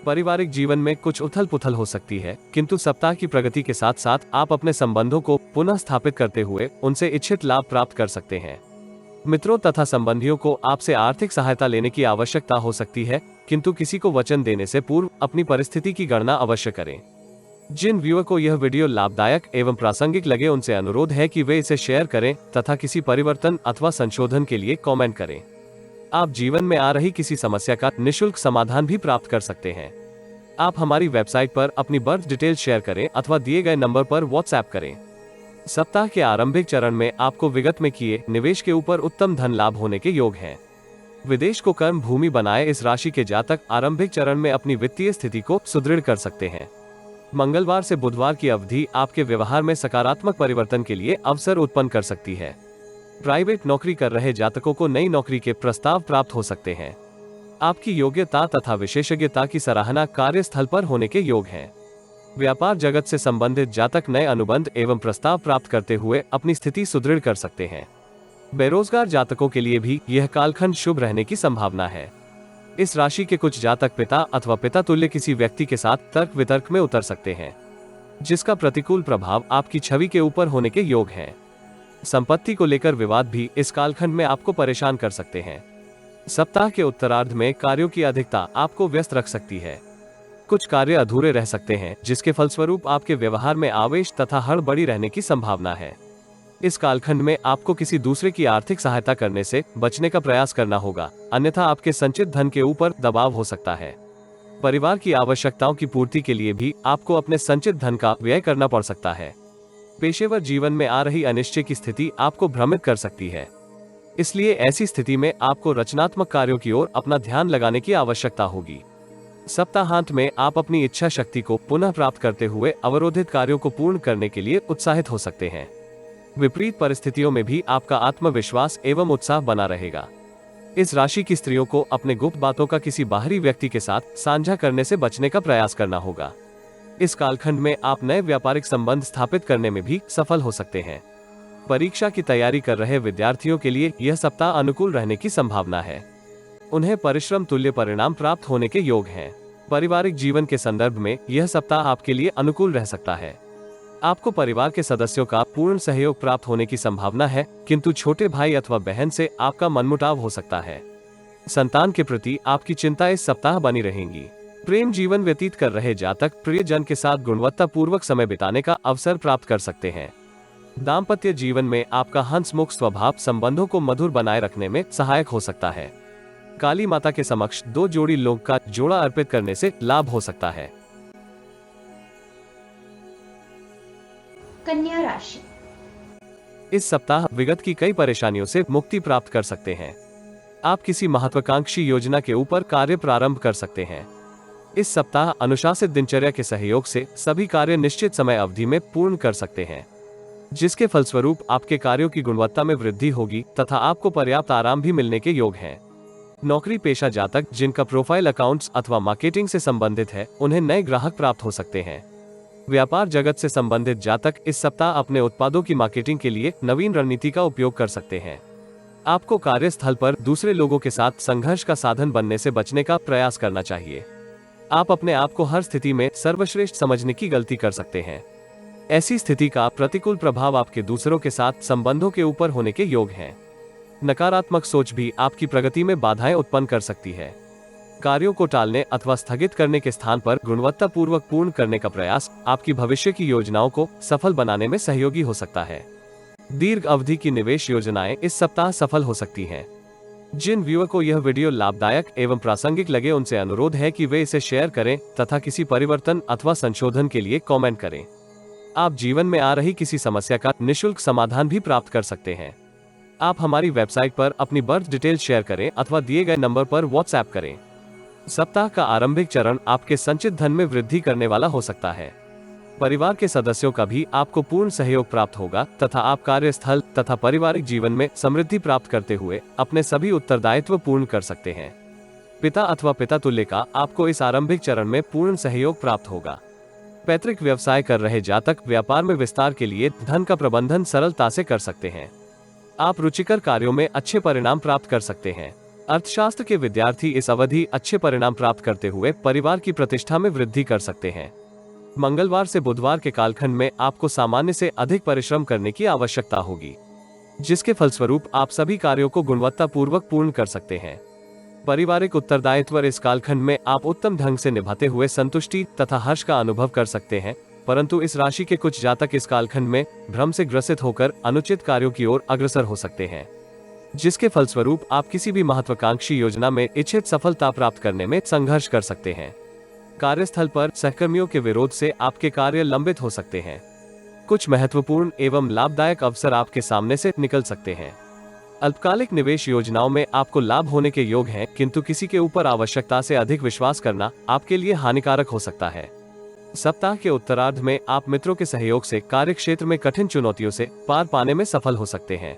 पारिवारिक जीवन में कुछ उथल पुथल हो सकती है, किंतु सप्ताह की प्रगति के साथ साथ आप अपने संबंधों को पुनः स्थापित करते हुए उनसे इच्छित लाभ प्राप्त कर सकते हैं। मित्रों तथा संबंधियों को आपसे आर्थिक सहायता लेने की आवश्यकता हो सकती है, किंतु किसी को वचन देने से पूर्व अपनी परिस्थिति की गणना अवश्य करें। जिन व्यूअर को यह वीडियो लाभदायक एवं प्रासंगिक लगे उनसे अनुरोध है कि वे इसे शेयर करें तथा किसी परिवर्तन अथवा संशोधन के लिए कमेंट करें। आप जीवन में आ रही किसी समस्या का निशुल्क समाधान भी प्राप्त कर सकते हैं। आप हमारी वेबसाइट पर अपनी बर्थ डिटेल शेयर करें अथवा दिए गए नंबर पर व्हाट्सएप करें। सप्ताह के आरंभिक चरण में आपको विगत में किए निवेश के ऊपर उत्तम धन लाभ होने के योग हैं। विदेश को कर्म भूमि बनाए इस राशि के जातक आरंभिक चरण में अपनी वित्तीय स्थिति को सुदृढ़ कर सकते हैं। मंगलवार से बुधवार की अवधि आपके व्यवहार में सकारात्मक परिवर्तन के लिए अवसर उत्पन्न कर सकती है। प्राइवेट नौकरी कर रहे जातकों को नई नौकरी के प्रस्ताव प्राप्त हो सकते हैं। आपकी योग्यता तथा विशेषज्ञता की सराहना कार्यस्थल पर होने के योग हैं। व्यापार जगत से संबंधित जातक नए अनुबंध एवं प्रस्ताव प्राप्त करते हुए अपनी स्थिति सुदृढ़ कर सकते हैं। बेरोजगार जातकों के लिए भी यह कालखंड शुभ रहने की संभावना है। इस राशि के कुछ जातक पिता अथवा पिता तुल्य किसी व्यक्ति के साथ तर्क वितर्क में उतर सकते हैं, जिसका प्रतिकूल प्रभाव आपकी छवि के ऊपर होने के योग हैं। संपत्ति को लेकर विवाद भी इस कालखंड में आपको परेशान कर सकते हैं। सप्ताह के उत्तरार्ध में कार्यों की अधिकता आपको व्यस्त रख सकती है। कुछ कार्य अधूरे रह सकते हैं, जिसके फलस्वरूप आपके व्यवहार में आवेश तथा हड़बड़ी रहने की संभावना है। इस कालखंड में आपको किसी दूसरे की आर्थिक सहायता करने से बचने का प्रयास करना होगा, अन्यथा आपके संचित धन के ऊपर दबाव हो सकता है। परिवार की आवश्यकताओं की पूर्ति के लिए भी आपको अपने संचित धन का व्यय करना पड़ सकता है। पेशेवर जीवन में आ रही अनिश्चय की स्थिति आपको भ्रमित कर सकती है, इसलिए ऐसी स्थिति में आपको रचनात्मक कार्यों की ओर अपना ध्यान लगाने की आवश्यकता होगी। सप्ताहांत में आप अपनी इच्छा शक्ति को पुनः प्राप्त करते हुए अवरोधित कार्यों को पूर्ण करने के लिए उत्साहित हो सकते हैं। विपरीत परिस्थितियों में भी आपका आत्मविश्वास एवं उत्साह बना रहेगा। इस राशि की स्त्रियों को अपने गुप्त बातों का किसी बाहरी व्यक्ति के साथ साझा करने से बचने का प्रयास करना होगा। इस कालखंड में आप नए व्यापारिक संबंध स्थापित करने में भी सफल हो सकते हैं। परीक्षा की तैयारी कर रहे विद्यार्थियों के लिए यह सप्ताह अनुकूल रहने की संभावना है। उन्हें परिश्रम तुल्य परिणाम प्राप्त होने के योग हैं। पारिवारिक जीवन के संदर्भ में यह सप्ताह आपके लिए अनुकूल रह सकता है। आपको परिवार के सदस्यों का पूर्ण सहयोग प्राप्त होने की संभावना है, किंतु छोटे भाई अथवा बहन से आपका मनमुटाव हो सकता है। संतान के प्रति आपकी चिंता इस सप्ताह बनी रहेंगी। प्रेम जीवन व्यतीत कर रहे जातक प्रियजन के साथ गुणवत्ता पूर्वक समय बिताने का अवसर प्राप्त कर सकते हैं। दाम्पत्य जीवन में आपका हंसमुख स्वभाव संबंधों को मधुर बनाए रखने में सहायक हो सकता है। काली माता के समक्ष 2 जोड़ी लोग का जोड़ा अर्पित करने से लाभ हो सकता है। कन्या राशि। इस सप्ताह विगत की कई परेशानियों से मुक्ति प्राप्त कर सकते हैं। आप किसी महत्वाकांक्षी योजना के ऊपर कार्य प्रारंभ कर सकते हैं। इस सप्ताह अनुशासित दिनचर्या के सहयोग से सभी कार्य निश्चित समय अवधि में पूर्ण कर सकते हैं, जिसके फलस्वरूप आपके कार्यों की गुणवत्ता में वृद्धि होगी तथा आपको पर्याप्त आराम भी मिलने के योग हैं। नौकरी पेशा जातक जिनका प्रोफाइल अकाउंट्स अथवा मार्केटिंग से संबंधित है, उन्हें नए ग्राहक प्राप्त हो सकते हैं। व्यापार जगत से संबंधित जातक इस सप्ताह अपने उत्पादों की मार्केटिंग के लिए नवीन रणनीति का उपयोग कर सकते हैं। आपको कार्यस्थल पर दूसरे लोगों के साथ संघर्ष का साधन बनने से बचने का प्रयास करना चाहिए। आप अपने आप को हर स्थिति में सर्वश्रेष्ठ समझने की गलती कर सकते हैं। ऐसी स्थिति का प्रतिकूल प्रभाव आपके दूसरों के साथ संबंधों के ऊपर होने के योग हैं। नकारात्मक सोच भी आपकी प्रगति में बाधाएं उत्पन्न कर सकती है। कार्यों को टालने अथवा स्थगित करने के स्थान पर गुणवत्तापूर्वक पूर्ण करने का प्रयास आपकी भविष्य की योजनाओं को सफल बनाने में सहयोगी हो सकता है। दीर्घ अवधि की निवेश योजनाएं इस सप्ताह सफल हो सकती हैं। जिन व्यूअर को यह वीडियो लाभदायक एवं प्रासंगिक लगे, उनसे अनुरोध है कि वे इसे शेयर करें तथा किसी परिवर्तन अथवा संशोधन के लिए कमेंट करें। आप जीवन में आ रही किसी समस्या का निःशुल्क समाधान भी प्राप्त कर सकते हैं। आप हमारी वेबसाइट पर अपनी बर्थ डिटेल शेयर करें अथवा दिए गए नंबर पर व्हाट्सएप करें। सप्ताह का आरंभिक चरण आपके संचित धन में वृद्धि करने वाला हो सकता है। परिवार के सदस्यों का भी आपको पूर्ण सहयोग प्राप्त होगा तथा आप कार्यस्थल तथा पारिवारिक जीवन में समृद्धि प्राप्त करते हुए अपने सभी उत्तरदायित्व पूर्ण कर सकते हैं। पिता अथवा पिता तुल्य का आपको इस आरंभिक चरण में पूर्ण सहयोग प्राप्त होगा। पैतृक व्यवसाय कर रहे जातक व्यापार में विस्तार के लिए धन का प्रबंधन सरलता से कर सकते हैं। आप रुचिकर कार्यों में अच्छे परिणाम प्राप्त कर सकते हैं। अर्थशास्त्र के विद्यार्थी इस अवधि अच्छे परिणाम प्राप्त करते हुए परिवार की प्रतिष्ठा में वृद्धि कर सकते हैं। मंगलवार से बुधवार के कालखंड में आपको सामान्य से अधिक परिश्रम करने की आवश्यकता होगी, जिसके फलस्वरूप आप सभी कार्यों को गुणवत्तापूर्वक पूर्ण कर सकते हैं। पारिवारिक उत्तरदायित्व इस कालखंड में आप उत्तम ढंग से निभाते हुए संतुष्टि तथा हर्ष का अनुभव कर सकते हैं, परंतु इस राशि के कुछ जातक इस कालखंड में भ्रम से ग्रसित होकर अनुचित कार्यों की ओर अग्रसर हो सकते हैं, जिसके फलस्वरूप आप किसी भी महत्वाकांक्षी योजना में इच्छित सफलता प्राप्त करने में संघर्ष कर सकते हैं। कार्यस्थल पर सहकर्मियों के विरोध से आपके कार्य लंबित हो सकते हैं। कुछ महत्वपूर्ण एवं लाभदायक अवसर आपके सामने से निकल सकते हैं। अल्पकालिक निवेश योजनाओं में आपको लाभ होने के योग हैं, किंतु किसी के ऊपर आवश्यकता से अधिक विश्वास करना आपके लिए हानिकारक हो सकता है। सप्ताह के उत्तरार्ध में आप मित्रों के सहयोग से कार्य क्षेत्र में कठिन चुनौतियों से पार पाने में सफल हो सकते हैं,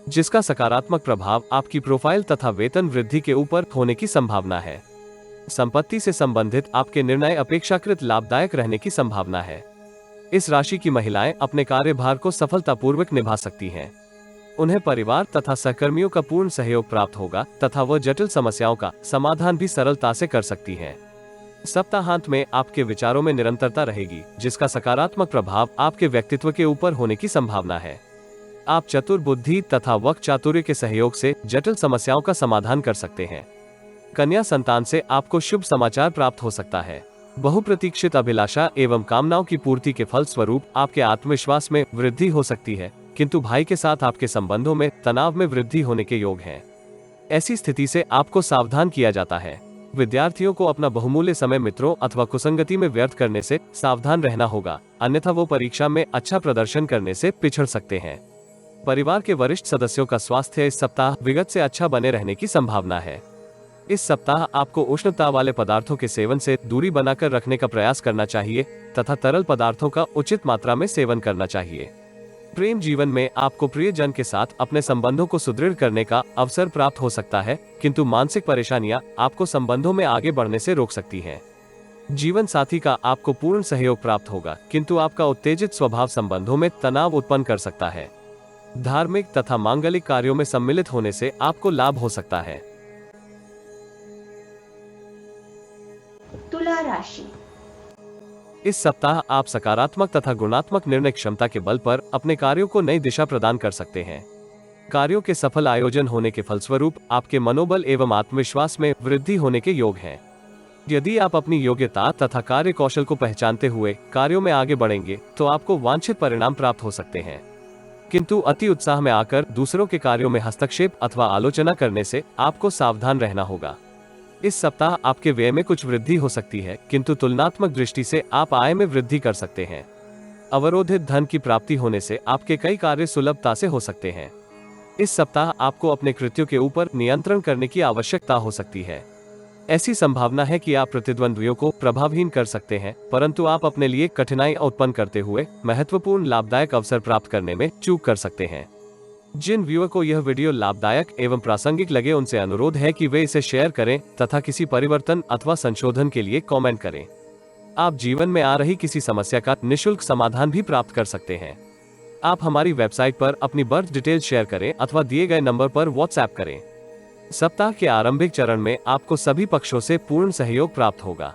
जिसका सकारात्मक प्रभाव आपकी प्रोफाइल तथा वेतन वृद्धि के ऊपर होने की संभावना है। संपत्ति से संबंधित आपके निर्णय अपेक्षाकृत लाभदायक रहने की संभावना है। इस राशि की महिलाएं अपने कार्यभार को सफलतापूर्वक निभा सकती हैं। उन्हें परिवार तथा सहकर्मियों का पूर्ण सहयोग प्राप्त होगा तथा वह जटिल समस्याओं का समाधान भी सरलता से कर सकती हैं। सप्ताहांत में आपके विचारों में निरंतरता रहेगी, जिसका सकारात्मक प्रभाव आपके व्यक्तित्व के ऊपर होने की संभावना है। आप चतुर बुद्धि तथा वक्त चातुर्य के सहयोग से जटिल समस्याओं का समाधान कर सकते हैं। कन्या संतान से आपको शुभ समाचार प्राप्त हो सकता है। बहुप्रतीक्षित अभिलाषा एवं कामनाओं की पूर्ति के फल स्वरूप आपके आत्मविश्वास में वृद्धि हो सकती है, किंतु भाई के साथ आपके संबंधों में तनाव में वृद्धि होने के योग हैं। ऐसी स्थिति से आपको सावधान किया जाता है। विद्यार्थियों को अपना बहुमूल्य समय मित्रों अथवा कुसंगति में व्यर्थ करने से सावधान रहना होगा, अन्यथा वो परीक्षा में अच्छा प्रदर्शन करने से पिछड़ सकते हैं। परिवार के वरिष्ठ सदस्यों का स्वास्थ्य इस सप्ताह विगत से अच्छा बने रहने की संभावना है। इस सप्ताह आपको उष्णता वाले पदार्थों के सेवन से दूरी बनाकर रखने का प्रयास करना चाहिए तथा तरल पदार्थों का उचित मात्रा में सेवन करना चाहिए। प्रेम जीवन में आपको प्रियजन के साथ अपने संबंधों को सुदृढ़ करने का अवसर प्राप्त हो सकता है, किंतु मानसिक परेशानियां आपको संबंधों में आगे बढ़ने से रोक सकती हैं। जीवन साथी का आपको पूर्ण सहयोग प्राप्त होगा, किंतु आपका उत्तेजित स्वभाव संबंधों में तनाव उत्पन्न कर सकता है। धार्मिक तथा मांगलिक कार्यों में सम्मिलित होने से आपको लाभ हो सकता है। तुला राशि। इस सप्ताह आप सकारात्मक तथा गुणात्मक निर्णय क्षमता के बल पर अपने कार्यों को नई दिशा प्रदान कर सकते हैं। कार्यों के सफल आयोजन होने के फलस्वरूप आपके मनोबल एवं आत्मविश्वास में वृद्धि होने के योग हैं। यदि आप अपनी योग्यता तथा कार्य कौशल को पहचानते हुए कार्यों में आगे बढ़ेंगे तो आपको वांछित परिणाम प्राप्त हो सकते हैं, किंतु अति उत्साह में आकर दूसरों के कार्यों में हस्तक्षेप अथवा आलोचना करने से आपको सावधान रहना होगा। इस सप्ताह आपके व्यय में कुछ वृद्धि हो सकती है, किंतु तुलनात्मक दृष्टि से आप आय में वृद्धि कर सकते हैं। अवरोधित धन की प्राप्ति होने से आपके कई कार्य सुलभता से हो सकते हैं। इस सप्ताह आपको अपने कृत्यों के ऊपर नियंत्रण करने की आवश्यकता हो सकती है। ऐसी संभावना है कि आप प्रतिद्वंद्वियों को प्रभावहीन कर सकते हैं, परंतु आप अपने लिए कठिनाई उत्पन्न करते हुए महत्वपूर्ण लाभदायक अवसर प्राप्त करने में चूक कर सकते हैं। जिन व्यूअर को यह वीडियो लाभदायक एवं प्रासंगिक लगे उनसे अनुरोध है कि वे इसे शेयर करें तथा किसी परिवर्तन अथवा संशोधन के लिए कमेंट करें। आप जीवन में आ रही किसी समस्या का निःशुल्क समाधान भी प्राप्त कर सकते हैं। आप हमारी वेबसाइट पर अपनी बर्थ डिटेल शेयर करें अथवा दिए गए नंबर पर व्हाट्सएप करें। सप्ताह के आरंभिक चरण में आपको सभी पक्षों से पूर्ण सहयोग प्राप्त होगा।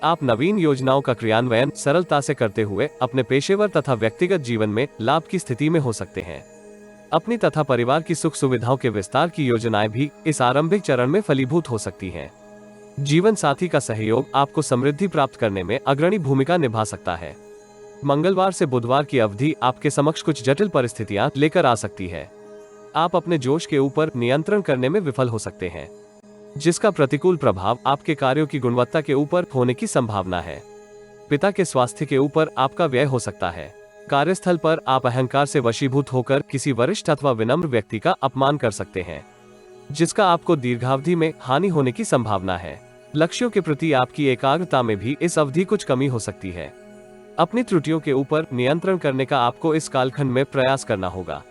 आप नवीन योजनाओं का क्रियान्वयन सरलता से करते हुए अपने पेशेवर तथा व्यक्तिगत जीवन में लाभ की स्थिति में हो सकते हैं। अपनी तथा परिवार की सुख सुविधाओं के विस्तार की योजनाएं भी इस आरंभिक चरण में फलीभूत हो सकती हैं। जीवन साथी का सहयोग आपको समृद्धि प्राप्त करने में अग्रणी भूमिका निभा सकता है। मंगलवार से बुधवार की अवधि आपके समक्ष कुछ जटिल परिस्थितियां लेकर आ सकती है। आप अपने जोश के ऊपर नियंत्रण करने में विफल हो सकते हैं, जिसका प्रतिकूल प्रभाव आपके कार्यों की गुणवत्ता के ऊपर होने की संभावना है। पिता के स्वास्थ्य के ऊपर आपका व्यय हो सकता है। कार्यस्थल पर आप अहंकार से वशीभूत होकर किसी वरिष्ठ अथवा विनम्र व्यक्ति का अपमान कर सकते हैं, जिसका आपको दीर्घावधि में हानि होने की संभावना है। लक्ष्यों के प्रति आपकी एकाग्रता में भी इस अवधि कुछ कमी हो सकती है। अपनी त्रुटियों के ऊपर नियंत्रण करने का आपको इस कालखंड में प्रयास करना होगा।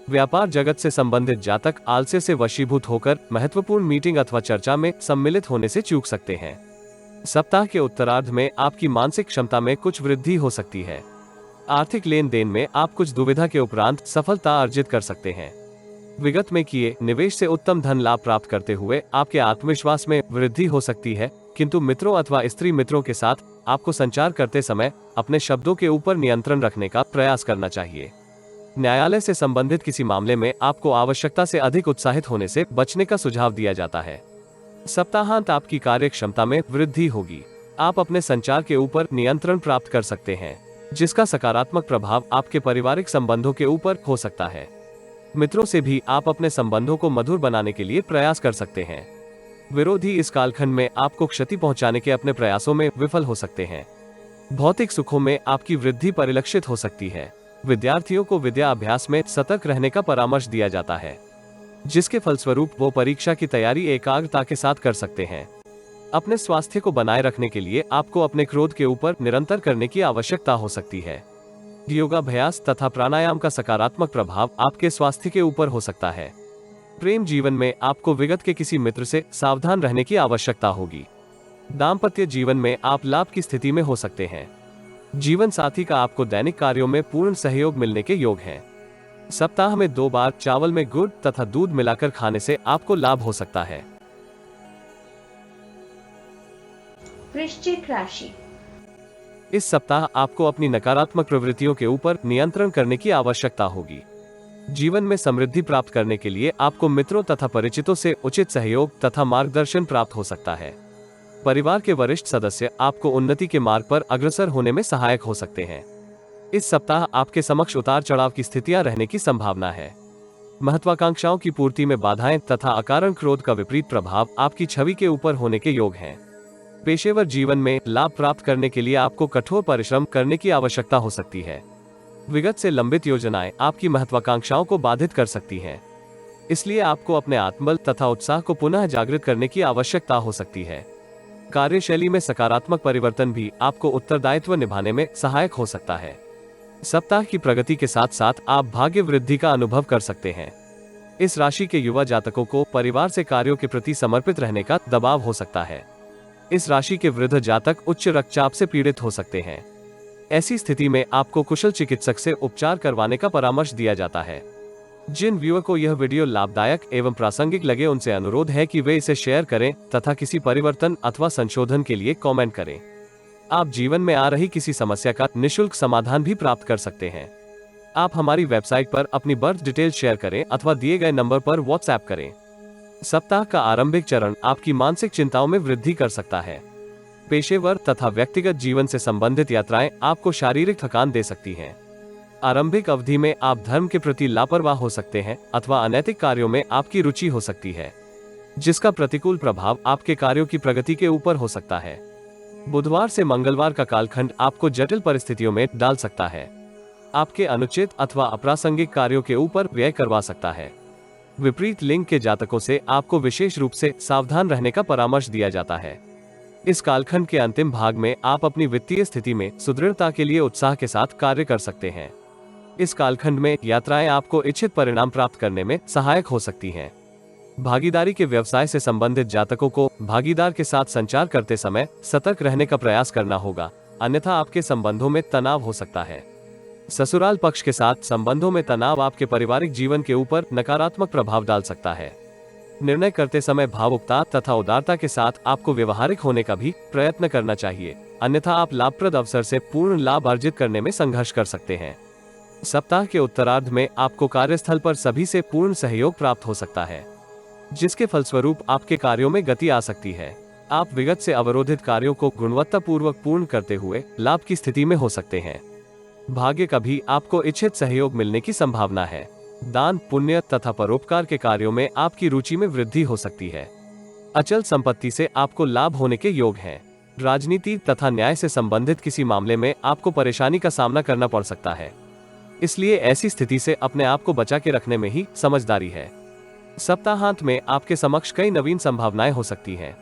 व्यापार जगत से संबंधित जातक आलस्य से वशीभूत होकर महत्वपूर्ण मीटिंग अथवा चर्चा में सम्मिलित होने से चूक सकते हैं। सप्ताह के उत्तरार्ध में आपकी मानसिक क्षमता में कुछ वृद्धि हो सकती है। आर्थिक लेन देन में आप कुछ दुविधा के उपरांत सफलता अर्जित कर सकते हैं। विगत में किए निवेश से उत्तम धन लाभ प्राप्त करते हुए आपके आत्मविश्वास में वृद्धि हो सकती है, किंतु मित्रों अथवा स्त्री मित्रों के साथ आपको संचार करते समय अपने शब्दों के ऊपर नियंत्रण रखने का प्रयास करना चाहिए। न्यायालय से संबंधित किसी मामले में आपको आवश्यकता से अधिक उत्साहित होने से बचने का सुझाव दिया जाता है। सप्ताहांत आपकी कार्य क्षमता में वृद्धि होगी। आप अपने संचार के ऊपर नियंत्रण प्राप्त कर सकते हैं, जिसका सकारात्मक प्रभाव आपके पारिवारिक संबंधों के ऊपर हो सकता है। मित्रों से भी आप अपने संबंधों को मधुर बनाने के लिए प्रयास कर सकते हैं। विरोधी इस कालखंड में आपको क्षति पहुंचाने के अपने प्रयासों में विफल हो सकते हैं। भौतिक सुखों में आपकी वृद्धि परिलक्षित हो सकती है। विद्यार्थियों को विद्या अभ्यास में सतर्क रहने का परामर्श दिया जाता है, जिसके फलस्वरूप वो परीक्षा की तैयारी एकाग्रता के साथ कर सकते हैं। अपने स्वास्थ्य को बनाए रखने के लिए आपको अपने क्रोध के ऊपर निरंतर करने की आवश्यकता हो सकती है। योगाभ्यास तथा प्राणायाम का सकारात्मक प्रभाव आपके स्वास्थ्य के ऊपर हो सकता है। प्रेम जीवन में आपको विगत के किसी मित्र से सावधान रहने की आवश्यकता होगी। दाम्पत्य जीवन में आप लाभ की स्थिति में हो सकते हैं। जीवन साथी का आपको दैनिक कार्यों में पूर्ण सहयोग मिलने के योग है। सप्ताह में 2 बार चावल में गुड़ तथा दूध मिलाकर खाने से आपको लाभ हो सकता है। वृश्चिक राशि। इस सप्ताह आपको अपनी नकारात्मक प्रवृत्तियों के ऊपर नियंत्रण करने की आवश्यकता होगी। जीवन में समृद्धि प्राप्त करने के लिए आपको मित्रों तथा परिचितों से उचित सहयोग तथा मार्गदर्शन प्राप्त हो सकता है। परिवार के वरिष्ठ सदस्य आपको उन्नति के मार्ग पर अग्रसर होने में सहायक हो सकते हैं। इस सप्ताह आपके समक्ष उतार चढ़ाव की स्थितियां रहने की संभावना है। महत्वाकांक्षाओं की पूर्ति में बाधाएं तथा अकारण क्रोध का विपरीत प्रभाव आपकी छवि के ऊपर होने के योग हैं। पेशेवर जीवन में लाभ प्राप्त करने के लिए आपको कठोर परिश्रम करने की आवश्यकता हो सकती है। विगत से लंबित योजनाएं आपकी महत्वाकांक्षाओं को बाधित कर सकती हैं। इसलिए आपको अपने आत्मबल तथा उत्साह को पुनः जागृत करने की आवश्यकता हो सकती है। कार्यशैली में सकारात्मक परिवर्तन भी आपको उत्तरदायित्व निभाने में सहायक हो सकता है। सप्ताह की प्रगति के साथ साथ आप भाग्य वृद्धि का अनुभव कर सकते हैं। इस राशि के युवा जातकों को परिवार से कार्यों के प्रति समर्पित रहने का दबाव हो सकता है। इस राशि के वृद्ध जातक उच्च रक्तचाप से पीड़ित हो सकते हैं। ऐसी स्थिति में आपको कुशल चिकित्सक से उपचार करवाने का परामर्श दिया जाता है। जिन व्यूअर को यह वीडियो लाभदायक एवं प्रासंगिक लगे उनसे अनुरोध है कि वे इसे शेयर करें तथा किसी परिवर्तन अथवा संशोधन के लिए कमेंट करें। आप जीवन में आ रही किसी समस्या का निःशुल्क समाधान भी प्राप्त कर सकते हैं। आप हमारी वेबसाइट पर अपनी बर्थ डिटेल शेयर करें अथवा दिए गए नंबर पर व्हाट्सएप करें। सप्ताह का आरंभिक चरण आपकी मानसिक चिंताओं में वृद्धि कर सकता है। पेशेवर तथा व्यक्तिगत जीवन से संबंधित यात्राएं आपको शारीरिक थकान दे सकती हैं। आरंभिक अवधि में आप धर्म के प्रति लापरवाह हो सकते हैं अथवा अनैतिक कार्यों में आपकी रुचि हो सकती है, जिसका प्रतिकूल प्रभाव आपके कार्यों की प्रगति के ऊपर हो सकता है। बुधवार से मंगलवार का कालखंड आपको जटिल परिस्थितियों में डाल सकता है। आपके अनुचित अथवा अप्रासंगिक कार्यों के ऊपर व्यय करवा सकता है। विपरीत लिंग के जातकों से आपको विशेष रूप से सावधान रहने का परामर्श दिया जाता है। इस कालखंड के अंतिम भाग में आप अपनी वित्तीय स्थिति में सुदृढ़ता के लिए उत्साह के साथ कार्य कर सकते हैं। इस कालखंड में यात्राएं आपको इच्छित परिणाम प्राप्त करने में सहायक हो सकती हैं। भागीदारी के व्यवसाय से संबंधित जातकों को भागीदार के साथ संचार करते समय सतर्क रहने का प्रयास करना होगा, अन्यथा आपके संबंधों में तनाव हो सकता है। ससुराल पक्ष के साथ संबंधों में तनाव आपके पारिवारिक जीवन के ऊपर नकारात्मक प्रभाव डाल सकता है। निर्णय करते समय भावुकता तथा उदारता के साथ आपको व्यवहारिक होने का भी प्रयत्न करना चाहिए, अन्यथा आप लाभप्रद अवसर से पूर्ण लाभ अर्जित करने में संघर्ष कर सकते हैं। सप्ताह के उत्तरार्ध में आपको कार्यस्थल पर सभी से पूर्ण सहयोग प्राप्त हो सकता है, जिसके फलस्वरूप आपके कार्यों में गति आ सकती है। आप विगत से अवरोधित कार्यों को गुणवत्तापूर्वक पूर्ण करते हुए लाभ की स्थिति में हो सकते हैं। भाग्य का भी आपको इच्छित सहयोग मिलने की संभावना है। दान, पुण्य तथा परोपकार के कार्यों में आपकी रुचि में वृद्धि हो सकती है। अचल संपत्ति से आपको लाभ होने के योग हैं। राजनीति तथा न्याय से संबंधित किसी मामले में आपको परेशानी का सामना करना पड़ सकता है, इसलिए ऐसी स्थिति से अपने आप को बचा के रखने में ही समझदारी है। सप्ताहांत में आपके समक्ष कई नवीन संभावनाएं हो सकती हैं।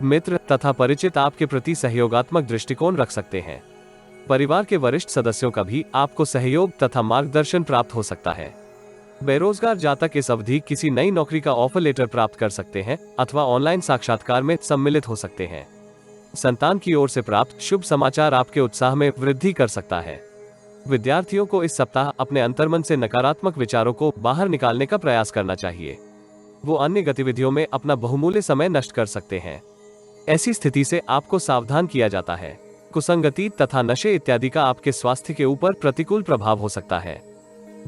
मित्र तथा परिचित आपके प्रति सहयोगात्मक दृष्टिकोण रख सकते हैं। परिवार के वरिष्ठ सदस्यों का भी आपको सहयोग तथा मार्गदर्शन प्राप्त हो सकता है। बेरोजगार जातक इस अवधि किसी नई नौकरी का ऑफर लेटर प्राप्त कर सकते हैं अथवा ऑनलाइन साक्षात्कार में सम्मिलित हो सकते हैं। संतान की ओर से प्राप्त शुभ समाचार आपके उत्साह में वृद्धि कर सकता है। विद्यार्थियों को इस सप्ताह अपने अंतर्मन से नकारात्मक विचारों को बाहर निकालने का प्रयास करना चाहिए। वो अन्य गतिविधियों में अपना बहुमूल्य समय नष्ट कर सकते हैं। ऐसी स्थिति से आपको सावधान किया जाता है। कुसंगति तथा नशे इत्यादि का आपके स्वास्थ्य के ऊपर प्रतिकूल प्रभाव हो सकता है।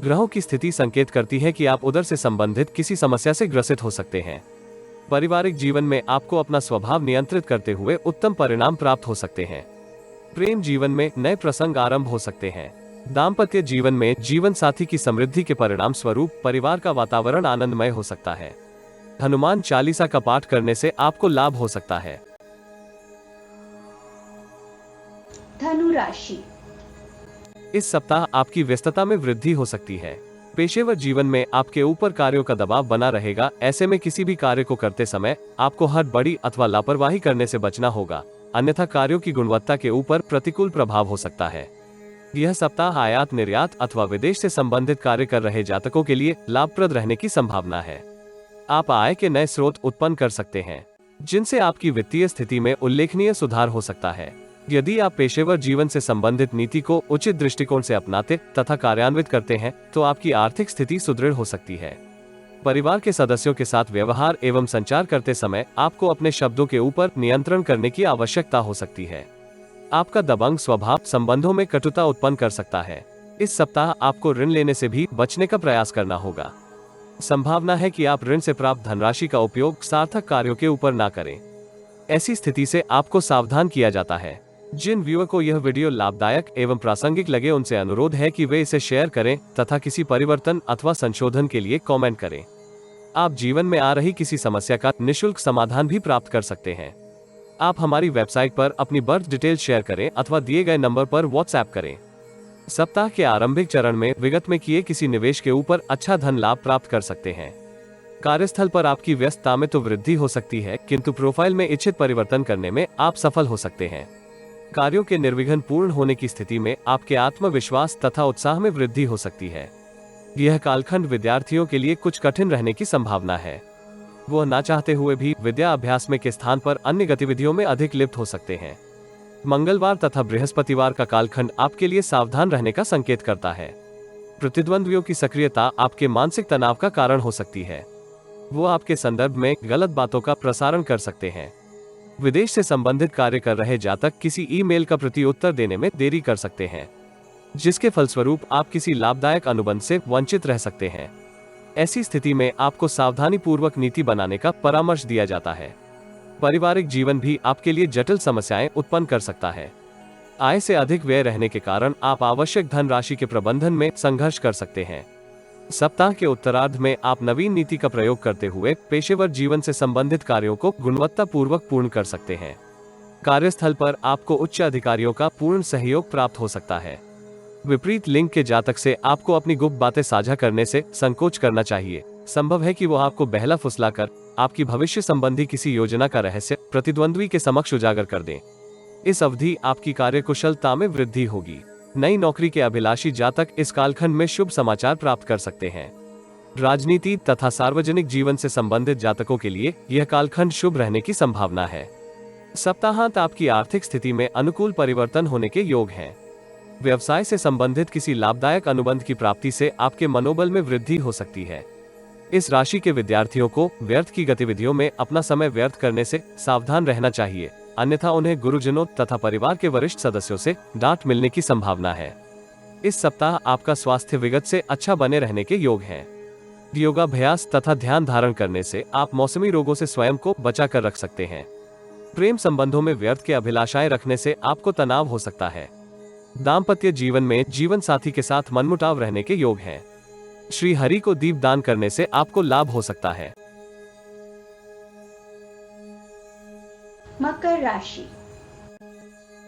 ग्रहों की स्थिति संकेत करती है कि आप उदर से संबंधित किसी समस्या से ग्रसित हो सकते हैं। पारिवारिक जीवन में आपको अपना स्वभाव नियंत्रित करते हुए उत्तम परिणाम प्राप्त हो सकते हैं। प्रेम जीवन में नए प्रसंग आरंभ हो सकते हैं। दाम्पत्य जीवन में जीवन साथी की समृद्धि के परिणाम स्वरूप परिवार का वातावरण आनंदमय हो सकता है। हनुमान चालीसा का पाठ करने से आपको लाभ हो सकता है। धनु राशि। इस सप्ताह आपकी व्यस्तता में वृद्धि हो सकती है। पेशेवर जीवन में आपके ऊपर कार्यों का दबाव बना रहेगा। ऐसे में किसी भी कार्य को करते समय आपको हड़बड़ी अथवा लापरवाही करने से बचना होगा, अन्यथा कार्यों की गुणवत्ता के ऊपर प्रतिकूल प्रभाव हो सकता है। यह सप्ताह आयात निर्यात अथवा विदेश से संबंधित कार्य कर रहे जातकों के लिए लाभप्रद रहने की संभावना है। आप आय के नए स्रोत उत्पन्न कर सकते हैं, जिनसे आपकी वित्तीय स्थिति में उल्लेखनीय सुधार हो सकता है। यदि आप पेशेवर जीवन से संबंधित नीति को उचित दृष्टिकोण से अपनाते तथा कार्यान्वित करते हैं तो आपकी आर्थिक स्थिति सुदृढ़ हो सकती है। परिवार के सदस्यों के साथ व्यवहार एवं संचार करते समय आपको अपने शब्दों के ऊपर नियंत्रण करने की आवश्यकता हो सकती है। आपका दबंग स्वभाव संबंधों में कटुता उत्पन्न कर सकता है। इस सप्ताह आपको ऋण लेने से भी बचने का प्रयास करना होगा। संभावना है कि आप ऋण से प्राप्त धनराशि का उपयोग सार्थक कार्यों के ऊपर ना करें। ऐसी स्थिति से आपको सावधान किया जाता है। जिन व्यूअर को यह वीडियो लाभदायक एवं प्रासंगिक लगे उनसे अनुरोध है कि वे इसे शेयर करें तथा किसी परिवर्तन अथवा संशोधन के लिए कमेंट करें। आप जीवन में आ रही किसी समस्या का निःशुल्क समाधान भी प्राप्त कर सकते हैं। आप हमारी वेबसाइट पर अपनी बर्थ डिटेल शेयर करें अथवा दिए गए नंबर पर व्हाट्सएप करें। सप्ताह के आरंभिक चरण में विगत में किए किसी निवेश के ऊपर अच्छा धन लाभ प्राप्त कर सकते हैं। कार्यस्थल पर आपकी व्यस्तता में तो वृद्धि हो सकती है, किंतु प्रोफाइल में इच्छित परिवर्तन करने में आप सफल हो सकते हैं। कार्यों के निर्विघ्न पूर्ण होने की स्थिति में आपके आत्मविश्वास तथा उत्साह में वृद्धि हो सकती है। यह कालखंड विद्यार्थियों के लिए कुछ कठिन रहने की संभावना है। वह ना चाहते हुए भी विद्या अभ्यास में के स्थान पर अन्य गतिविधियों में अधिक लिप्त हो सकते हैं। मंगलवार तथा बृहस्पतिवार का कालखंड आपके लिए सावधान रहने का संकेत करता है। प्रतिद्वंद्वियों की सक्रियता आपके मानसिक तनाव का कारण हो सकती है। वो आपके संदर्भ में गलत बातों का प्रसारण कर सकते हैं। विदेश से संबंधित कार्य कर रहे जातक किसी ईमेल का प्रत्युत्तर देने में देरी कर सकते हैं, जिसके फलस्वरूप आप किसी लाभदायक अनुबंध से वंचित रह सकते हैं। ऐसी स्थिति में आपको सावधानी पूर्वक नीति बनाने का परामर्श दिया जाता है। पारिवारिक जीवन भी आपके लिए जटिल समस्याएं उत्पन्न कर सकता है। आय से अधिक व्यय रहने के कारण आप आवश्यक धन राशि के प्रबंधन में संघर्ष कर सकते हैं। सप्ताह के उत्तरार्ध में आप नवीन नीति का प्रयोग करते हुए पेशेवर जीवन से संबंधित कार्यों को गुणवत्तापूर्वक पूर्ण कर सकते हैं। कार्यस्थल पर आपको उच्च अधिकारियों का पूर्ण सहयोग प्राप्त हो सकता है। विपरीत लिंग के जातक से आपको अपनी गुप्त बातें साझा करने से संकोच करना चाहिए। संभव है कि वो आपको बहला फुसलाकर आपकी भविष्य संबंधी किसी योजना का रहस्य प्रतिद्वंद्वी के समक्ष उजागर कर दें। इस अवधि आपकी कार्यकुशलता में वृद्धि होगी। नई नौकरी के अभिलाषी जातक इस कालखंड में शुभ समाचार प्राप्त कर सकते हैं। राजनीति तथा सार्वजनिक जीवन से संबंधित जातकों के लिए यह कालखंड शुभ रहने की संभावना है। सप्ताहांत आपकी आर्थिक स्थिति में अनुकूल परिवर्तन होने के योग हैं। व्यवसाय से संबंधित किसी लाभदायक अनुबंध की प्राप्ति से आपके मनोबल में वृद्धि हो सकती है। इस राशि के विद्यार्थियों को व्यर्थ की गतिविधियों में अपना समय व्यर्थ करने से सावधान रहना चाहिए, अन्यथा उन्हें गुरुजनों तथा परिवार के वरिष्ठ सदस्यों से डांट मिलने की संभावना है। इस सप्ताह आपका स्वास्थ्य विगत से अच्छा बने रहने के योग हैं। योगाभ्यास तथा ध्यान धारण करने से आप मौसमी रोगों से स्वयं को बचा कर रख सकते हैं। प्रेम संबंधों में व्यर्थ के अभिलाषाएं रखने से आपको तनाव हो सकता है। दाम्पत्य जीवन में जीवन साथी के साथ मनमुटाव रहने के योग हैं। श्री हरि को दीप दान करने से आपको लाभ हो सकता है। मकर राशि।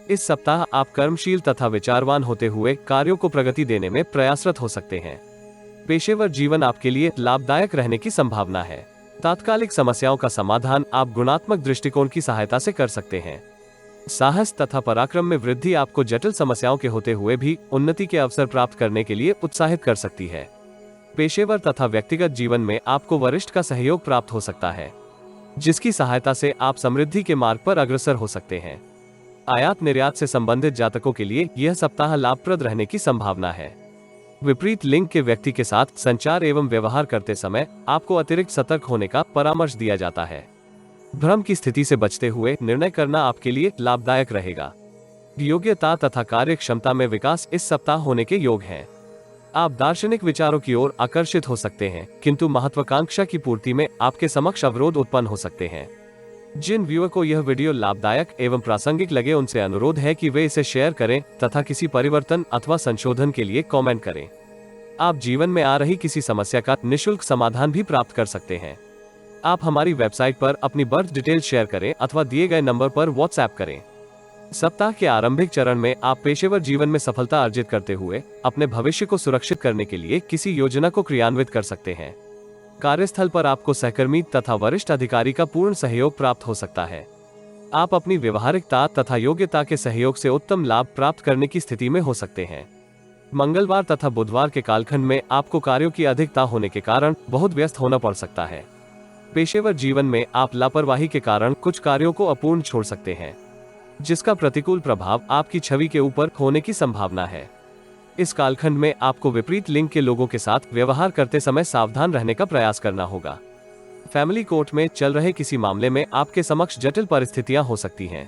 इस सप्ताह आप कर्मशील तथा विचारवान होते हुए कार्यों को प्रगति देने में प्रयासरत हो सकते हैं। पेशेवर जीवन आपके लिए लाभदायक रहने की संभावना है। तात्कालिक समस्याओं का समाधान आप गुणात्मक दृष्टिकोण की सहायता से कर सकते हैं। साहस तथा पराक्रम में वृद्धि आपको जटिल समस्याओं के होते हुए भी उन्नति के अवसर प्राप्त करने के लिए उत्साहित कर सकती है। पेशेवर तथा व्यक्तिगत जीवन में आपको वरिष्ठ का सहयोग प्राप्त हो सकता है, जिसकी सहायता से आप समृद्धि के मार्ग पर अग्रसर हो सकते हैं। आयात निर्यात से संबंधित जातकों के लिए यह सप्ताह लाभप्रद रहने की संभावना है। विपरीत लिंग के व्यक्ति के साथ संचार एवं व्यवहार करते समय आपको अतिरिक्त सतर्क होने का परामर्श दिया जाता है। भ्रम की स्थिति से बचते हुए निर्णय करना आपके लिए लाभदायक रहेगा। योग्यता तथा कार्य क्षमता में विकास इस सप्ताह होने के योग हैं। आप दार्शनिक विचारों की ओर आकर्षित हो सकते हैं, किंतु महत्वाकांक्षा की पूर्ति में आपके समक्ष अवरोध उत्पन्न हो सकते हैं। जिन व्यूअर को यह वीडियो लाभदायक एवं प्रासंगिक लगे उनसे अनुरोध है कि वे इसे शेयर करें तथा किसी परिवर्तन अथवा संशोधन के लिए कमेंट करें। आप जीवन में आ रही किसी समस्या का निःशुल्क समाधान भी प्राप्त कर सकते हैं। आप हमारी वेबसाइट पर अपनी बर्थ डिटेल शेयर करें अथवा दिए गए नंबर पर व्हाट्सएप करें। सप्ताह के आरंभिक चरण में आप पेशेवर जीवन में सफलता अर्जित करते हुए अपने भविष्य को सुरक्षित करने के लिए किसी योजना को क्रियान्वित कर सकते हैं। कार्यस्थल पर आपको सहकर्मी तथा वरिष्ठ अधिकारी का पूर्ण सहयोग प्राप्त हो सकता है। आप अपनी व्यवहारिकता तथा योग्यता के सहयोग से उत्तम लाभ प्राप्त करने की स्थिति में हो सकते हैं। मंगलवार तथा बुधवार के कालखंड में आपको कार्यों की अधिकता होने के कारण बहुत व्यस्त होना पड़ सकता है। पेशेवर जीवन में आप लापरवाही के कारण कुछ कार्यों को अपूर्ण छोड़ सकते हैं, जिसका प्रतिकूल प्रभाव आपकी छवि के ऊपर होने की संभावना है। इस कालखंड में आपको विपरीत लिंग के लोगों के साथ व्यवहार करते समय सावधान रहने का प्रयास करना होगा। फैमिली कोर्ट में चल रहे किसी मामले में आपके समक्ष जटिल परिस्थितियां हो सकती हैं।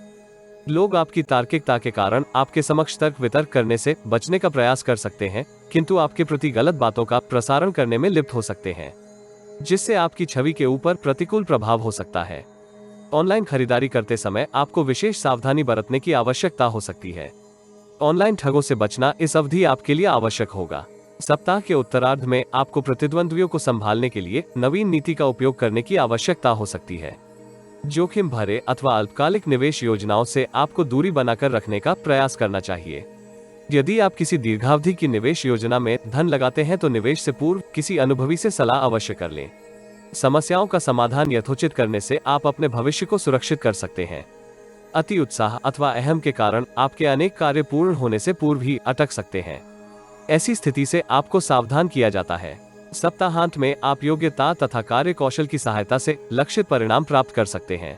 लोग आपकी तार्किकता के कारण आपके समक्ष तर्क वितर्क करने से बचने का प्रयास कर सकते हैं, किंतु आपके प्रति गलत बातों का प्रसारण करने में लिप्त हो सकते हैं, जिससे आपकी छवि के ऊपर प्रतिकूल प्रभाव हो सकता है। ऑनलाइन खरीदारी करते समय आपको विशेष सावधानी बरतने की आवश्यकता हो सकती है। ऑनलाइन ठगों से बचना इस अवधि आपके लिए आवश्यक होगा। सप्ताह के उत्तरार्ध में आपको प्रतिद्वंद्वियों को संभालने के लिए नवीन नीति का उपयोग करने की आवश्यकता हो सकती है। जोखिम भरे अथवा अल्पकालिक निवेश योजनाओं से आपको दूरी बनाकर रखने का प्रयास करना चाहिए। यदि आप किसी दीर्घावधि की निवेश योजना में धन लगाते हैं तो निवेश से पूर्व किसी अनुभवी से सलाह अवश्य कर लें। समस्याओं का समाधान यथोचित करने से आप अपने भविष्य को सुरक्षित कर सकते हैं। अति उत्साह अथवा अहम के कारण आपके अनेक कार्य पूर्ण होने से पूर्व ही अटक सकते हैं। ऐसी स्थिति से आपको सावधान किया जाता है। सप्ताहांत में आप योग्यता तथा कार्य कौशल की सहायता से लक्षित परिणाम प्राप्त कर सकते हैं।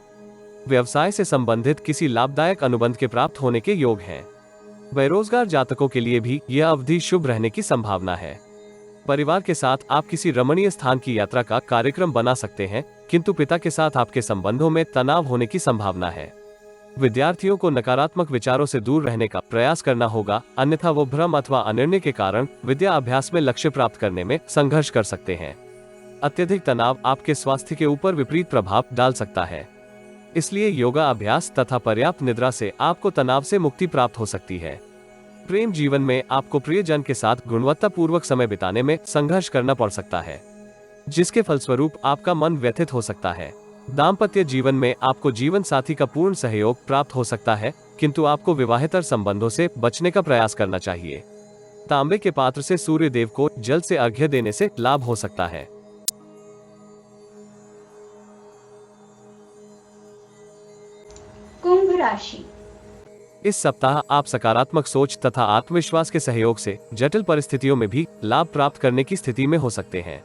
व्यवसाय से संबंधित किसी लाभदायक अनुबंध के प्राप्त होने के योग हैं। बेरोजगार जातकों के लिए भी यह अवधि शुभ रहने की संभावना है। परिवार के साथ आप किसी रमणीय स्थान की यात्रा का कार्यक्रम बना सकते हैं, किंतु पिता के साथ आपके संबंधों में तनाव होने की संभावना है। विद्यार्थियों को नकारात्मक विचारों से दूर रहने का प्रयास करना होगा, अन्यथा वो भ्रम अथवा अनिर्णय के कारण विद्या अभ्यास में लक्ष्य प्राप्त करने में संघर्ष कर सकते हैं। अत्यधिक तनाव आपके स्वास्थ्य के ऊपर विपरीत प्रभाव डाल सकता है, इसलिए योगा अभ्यास तथा पर्याप्त निद्रा से आपको तनाव से मुक्ति प्राप्त हो सकती है। प्रेम जीवन में आपको प्रियजन के साथ गुणवत्तापूर्वक समय बिताने में संघर्ष करना पड़ सकता है, जिसके फलस्वरूप आपका मन व्यथित हो सकता है। दाम्पत्य जीवन में आपको जीवन साथी का पूर्ण सहयोग प्राप्त हो सकता है, किंतु आपको विवाहेतर संबंधों से बचने का प्रयास करना चाहिए। तांबे के पात्र से सूर्य देव को जल से अर्घ्य देने से लाभ हो सकता है। कुंभ राशि। इस सप्ताह आप सकारात्मक सोच तथा आत्मविश्वास के सहयोग से जटिल परिस्थितियों में भी लाभ प्राप्त करने की स्थिति में हो सकते हैं।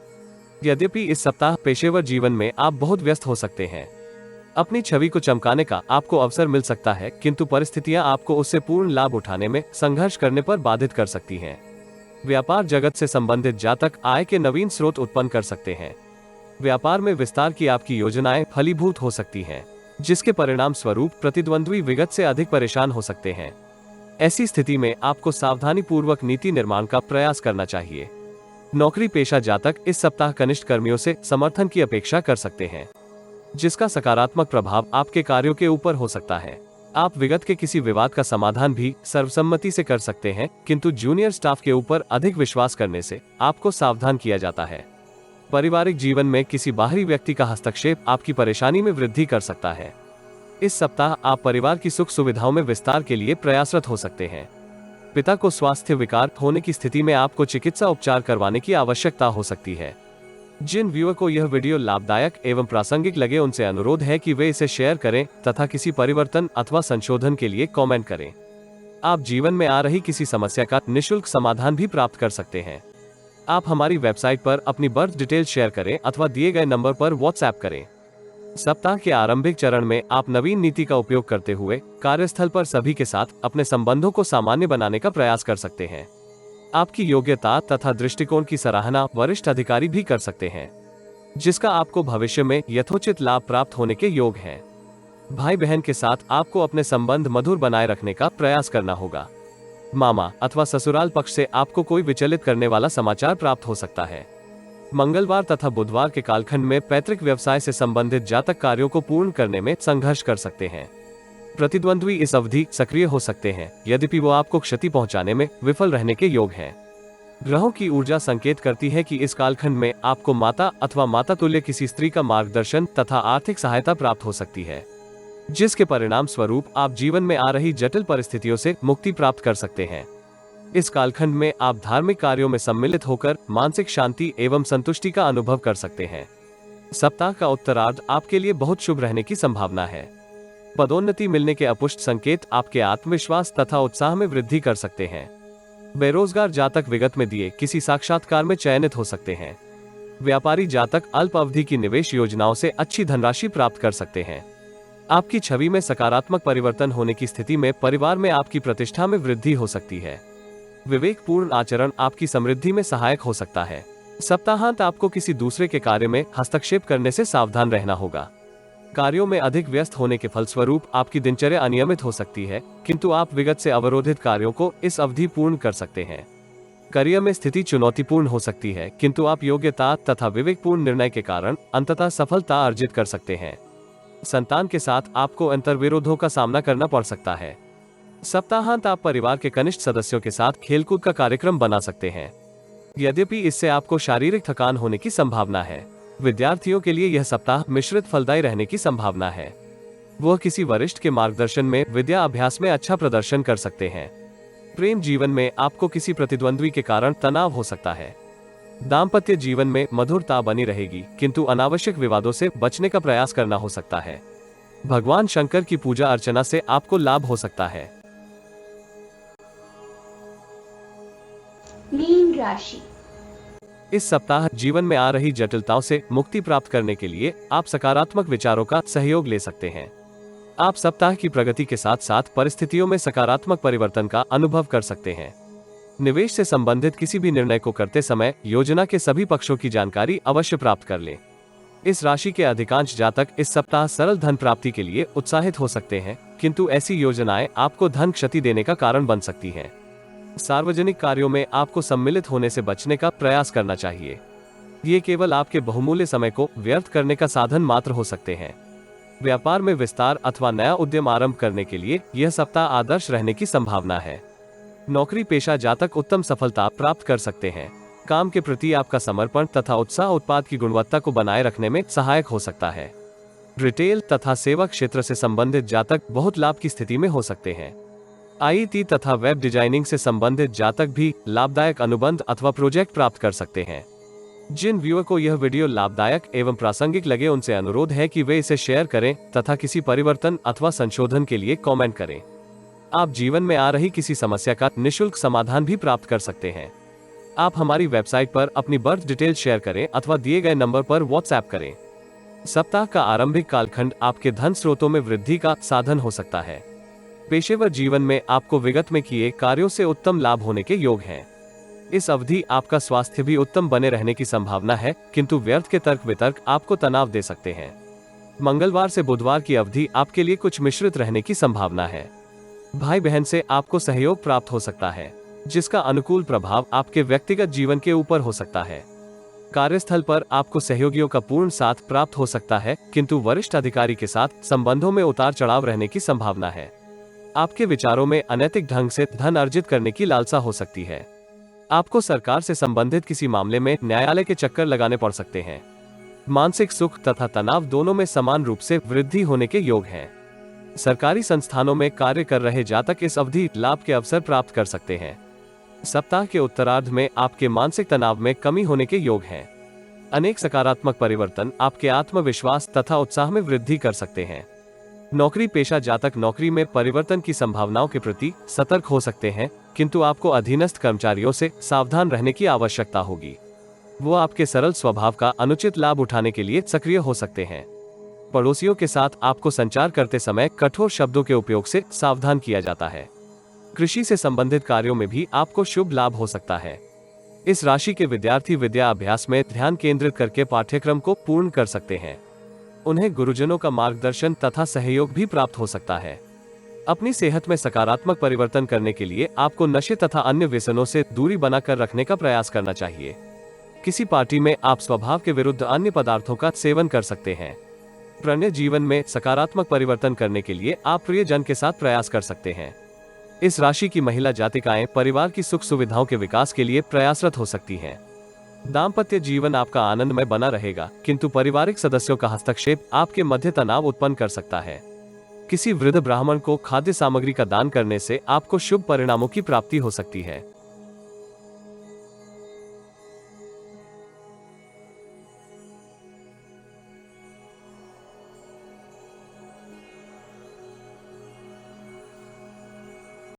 यद्यपि इस सप्ताह पेशेवर जीवन में आप बहुत व्यस्त हो सकते हैं। अपनी छवि को चमकाने का आपको अवसर मिल सकता है, किंतु परिस्थितियां आपको उससे पूर्ण लाभ उठाने में संघर्ष करने पर बाधित कर सकती हैं। व्यापार जगत से संबंधित जातक आय के नवीन स्रोत उत्पन्न कर सकते हैं। व्यापार में विस्तार की आपकी योजनाएं फलीभूत हो सकती हैं, जिसके परिणाम स्वरूप प्रतिद्वंद्वी विगत से अधिक परेशान हो सकते हैं। ऐसी स्थिति में आपको सावधानी पूर्वक नीति निर्माण का प्रयास करना चाहिए। नौकरी पेशा जातक इस सप्ताह कनिष्ठ कर्मियों से समर्थन की अपेक्षा कर सकते हैं, जिसका सकारात्मक प्रभाव आपके कार्यों के ऊपर हो सकता है। आप विगत के किसी विवाद का समाधान भी सर्वसम्मति से कर सकते हैं, किंतु जूनियर स्टाफ के ऊपर अधिक विश्वास करने से आपको सावधान किया जाता है। पारिवारिक जीवन में किसी बाहरी व्यक्ति का हस्तक्षेप आपकी परेशानी में वृद्धि कर सकता है। इस सप्ताह आप परिवार की सुख सुविधाओं में विस्तार के लिए प्रयासरत हो सकते हैं। पिता को स्वास्थ्य विकार होने की स्थिति में आपको चिकित्सा उपचार करवाने की आवश्यकता हो सकती है। जिन व्यूअर को यह वीडियो लाभदायक एवं प्रासंगिक लगे उनसे अनुरोध है कि वे इसे शेयर करें तथा किसी परिवर्तन अथवा संशोधन के लिए कमेंट करें। आप जीवन में आ रही किसी समस्या का निःशुल्क समाधान भी प्राप्त कर सकते हैं। आप हमारी वेबसाइट पर अपनी बर्थ डिटेल शेयर करें अथवा दिए गए नंबर पर व्हाट्सएप करें। सप्ताह के आरंभिक चरण में आप नवीन नीति का उपयोग करते हुए कार्यस्थल पर सभी के साथ अपने संबंधों को सामान्य बनाने का प्रयास कर सकते हैं। आपकी योग्यता तथा दृष्टिकोण की सराहना वरिष्ठ अधिकारी भी कर सकते हैं, जिसका आपको भविष्य में यथोचित लाभ प्राप्त होने के योग है। भाई बहन के साथ आपको अपने संबंध मधुर बनाए रखने का प्रयास करना होगा। मामा अथवा ससुराल पक्ष से आपको कोई विचलित करने वाला समाचार प्राप्त हो सकता है। मंगलवार तथा बुधवार के कालखंड में पैतृक व्यवसाय से संबंधित जातक कार्यों को पूर्ण करने में संघर्ष कर सकते हैं। प्रतिद्वंद्वी इस अवधि सक्रिय हो सकते हैं, यद्यपि वो आपको क्षति पहुंचाने में विफल रहने के योग हैं। ग्रहों की ऊर्जा संकेत करती है कि इस कालखंड में आपको माता अथवा माता तुल्य किसी स्त्री का मार्गदर्शन तथा आर्थिक सहायता प्राप्त हो सकती है, जिसके परिणाम स्वरूप आप जीवन में आ रही जटिल परिस्थितियों से मुक्ति प्राप्त कर सकते हैं। इस कालखंड में आप धार्मिक कार्यों में सम्मिलित होकर मानसिक शांति एवं संतुष्टि का अनुभव कर सकते हैं। सप्ताह का उत्तरार्ध आपके लिए बहुत शुभ रहने की संभावना है। पदोन्नति मिलने के अपुष्ट संकेत आपके आत्मविश्वास तथा उत्साह में वृद्धि कर सकते हैं। बेरोजगार जातक विगत में दिए किसी साक्षात्कार में चयनित हो सकते हैं। व्यापारी जातक अल्प अवधि की निवेश योजनाओं से अच्छी धनराशि प्राप्त कर सकते हैं। आपकी छवि में सकारात्मक परिवर्तन होने की स्थिति में परिवार में आपकी प्रतिष्ठा में वृद्धि हो सकती है। विवेकपूर्ण आचरण आपकी समृद्धि में सहायक हो सकता है। सप्ताहांत आपको किसी दूसरे के कार्य में हस्तक्षेप करने से सावधान रहना होगा। कार्यों में अधिक व्यस्त होने के फलस्वरूप आपकी दिनचर्या अनियमित हो सकती है, किंतु आप विगत से अवरोधित कार्यों को इस अवधि पूर्ण कर सकते हैं। करियर में स्थिति चुनौतीपूर्ण हो सकती है, किंतु आप योग्यता तथा विवेकपूर्ण निर्णय के कारण अंततः सफलता अर्जित कर सकते हैं। संतान के साथ आपको अंतर्विरोधों का सामना करना पड़ सकता है। सप्ताहांत आप परिवार के कनिष्ठ सदस्यों के साथ खेलकूद का कार्यक्रम बना सकते हैं, यद्यपि इससे आपको शारीरिक थकान होने की संभावना है। विद्यार्थियों के लिए यह सप्ताह मिश्रित फलदायी रहने की संभावना है। वह किसी वरिष्ठ के मार्गदर्शन में विद्या अभ्यास में अच्छा प्रदर्शन कर सकते हैं। प्रेम जीवन में आपको किसी प्रतिद्वंद्वी के कारण तनाव हो सकता है। दाम्पत्य जीवन में मधुरता बनी रहेगी, किंतु अनावश्यक विवादों से बचने का प्रयास करना हो सकता है। भगवान शंकर की पूजा अर्चना से आपको लाभ हो सकता है। मीन राशि। इस सप्ताह जीवन में आ रही जटिलताओं से मुक्ति प्राप्त करने के लिए आप सकारात्मक विचारों का सहयोग ले सकते हैं। आप सप्ताह की प्रगति के साथ साथ परिस्थितियों में सकारात्मक परिवर्तन का अनुभव कर सकते हैं। निवेश से संबंधित किसी भी निर्णय को करते समय योजना के सभी पक्षों की जानकारी अवश्य प्राप्त कर लें। इस राशि के अधिकांश जातक इस सप्ताह सरल धन प्राप्ति के लिए उत्साहित हो सकते हैं, किंतु ऐसी योजनाएं आपको धन क्षति देने का कारण बन सकती हैं। सार्वजनिक कार्यों में आपको सम्मिलित होने से बचने का प्रयास करना चाहिए। ये केवल आपके बहुमूल्य समय को व्यर्थ करने का साधन मात्र हो सकते हैं। व्यापार में विस्तार अथवा नया उद्यम आरंभ करने के लिए यह सप्ताह आदर्श रहने की संभावना है। नौकरी पेशा जातक उत्तम सफलता प्राप्त कर सकते हैं। काम के प्रति आपका समर्पण तथा उत्साह उत्पाद की गुणवत्ता को बनाए रखने में सहायक हो सकता है। रिटेल तथा सेवा क्षेत्र से संबंधित जातक बहुत लाभ की स्थिति में हो सकते हैं। आईटी तथा वेब डिजाइनिंग से संबंधित जातक भी लाभदायक अनुबंध अथवा प्रोजेक्ट प्राप्त कर सकते हैं। जिन व्यूअर को यह वीडियो लाभदायक एवं प्रासंगिक लगे उनसे अनुरोध है कि वे इसे शेयर करें तथा किसी परिवर्तन अथवा संशोधन के लिए कमेंट करें। आप जीवन में आ रही किसी समस्या का निशुल्क समाधान भी प्राप्त कर सकते हैं। आप हमारी वेबसाइट पर अपनी बर्थ डिटेल शेयर करें अथवा दिए गए नंबर पर व्हाट्सएप करें। सप्ताह का आरंभिक कालखंड आपके धन स्रोतों में वृद्धि का साधन हो सकता है। पेशेवर जीवन में आपको विगत में किए कार्यों से उत्तम लाभ होने के योग हैं। इस अवधि आपका स्वास्थ्य भी उत्तम बने रहने की संभावना है, किंतु व्यर्थ के तर्क वितर्क आपको तनाव दे सकते हैं। मंगलवार से बुधवार की अवधि आपके लिए कुछ मिश्रित रहने की संभावना है। भाई बहन से आपको सहयोग प्राप्त हो सकता है, जिसका अनुकूल प्रभाव आपके व्यक्तिगत जीवन के ऊपर हो सकता है। कार्यस्थल पर आपको सहयोगियों का पूर्ण साथ प्राप्त हो सकता है, किंतु वरिष्ठ अधिकारी के साथ संबंधों में उतार चढ़ाव रहने की संभावना है। आपके विचारों में अनैतिक ढंग से धन अर्जित करने की लालसा हो सकती है। आपको सरकार से संबंधित किसी मामले में न्यायालय के चक्कर लगाने पड़ सकते हैं। मानसिक सुख तथा तनाव दोनों में समान रूप से वृद्धि होने के योग हैं। सरकारी संस्थानों में कार्य कर रहे जातक इस अवधि लाभ के अवसर प्राप्त कर सकते हैं। सप्ताह के उत्तरार्ध में आपके मानसिक तनाव में कमी होने के योग हैं। अनेक सकारात्मक परिवर्तन आपके आत्मविश्वास तथा उत्साह में वृद्धि कर सकते हैं। नौकरी पेशा जातक नौकरी में परिवर्तन की संभावनाओं के प्रति सतर्क हो सकते हैं, किंतु आपको अधीनस्थ कर्मचारियों से सावधान रहने की आवश्यकता होगी। वो आपके सरल स्वभाव का अनुचित लाभ उठाने के लिए सक्रिय हो सकते हैं। पड़ोसियों के साथ आपको संचार करते समय कठोर शब्दों के उपयोग से सावधान किया जाता है। कृषि से संबंधित कार्यों में भी आपको शुभ लाभ हो सकता है। इस राशि के विद्यार्थी विद्या अभ्यास में ध्यान केंद्रित करके पाठ्यक्रम को पूर्ण कर सकते हैं। उन्हें गुरुजनों का मार्गदर्शन तथा सहयोग भी प्राप्त हो सकता है। अपनी सेहत में सकारात्मक परिवर्तन करने के लिए आपको नशे तथा अन्य व्यसनों से दूरी बनाकर रखने का प्रयास करना चाहिए। किसी पार्टी में आप स्वभाव के विरुद्ध अन्य पदार्थों का सेवन कर सकते हैं। प्रणय जीवन में सकारात्मक परिवर्तन करने के लिए आप प्रियजन के साथ प्रयास कर सकते हैं। इस राशि की महिला जातिकाएं परिवार की सुख सुविधाओं के विकास के लिए प्रयासरत हो सकती हैं। दाम्पत्य जीवन आपका आनंदमय बना रहेगा, किंतु पारिवारिक सदस्यों का हस्तक्षेप आपके मध्य तनाव उत्पन्न कर सकता है। किसी वृद्ध ब्राह्मण को खाद्य सामग्री का दान करने से आपको शुभ परिणामों की प्राप्ति हो सकती है।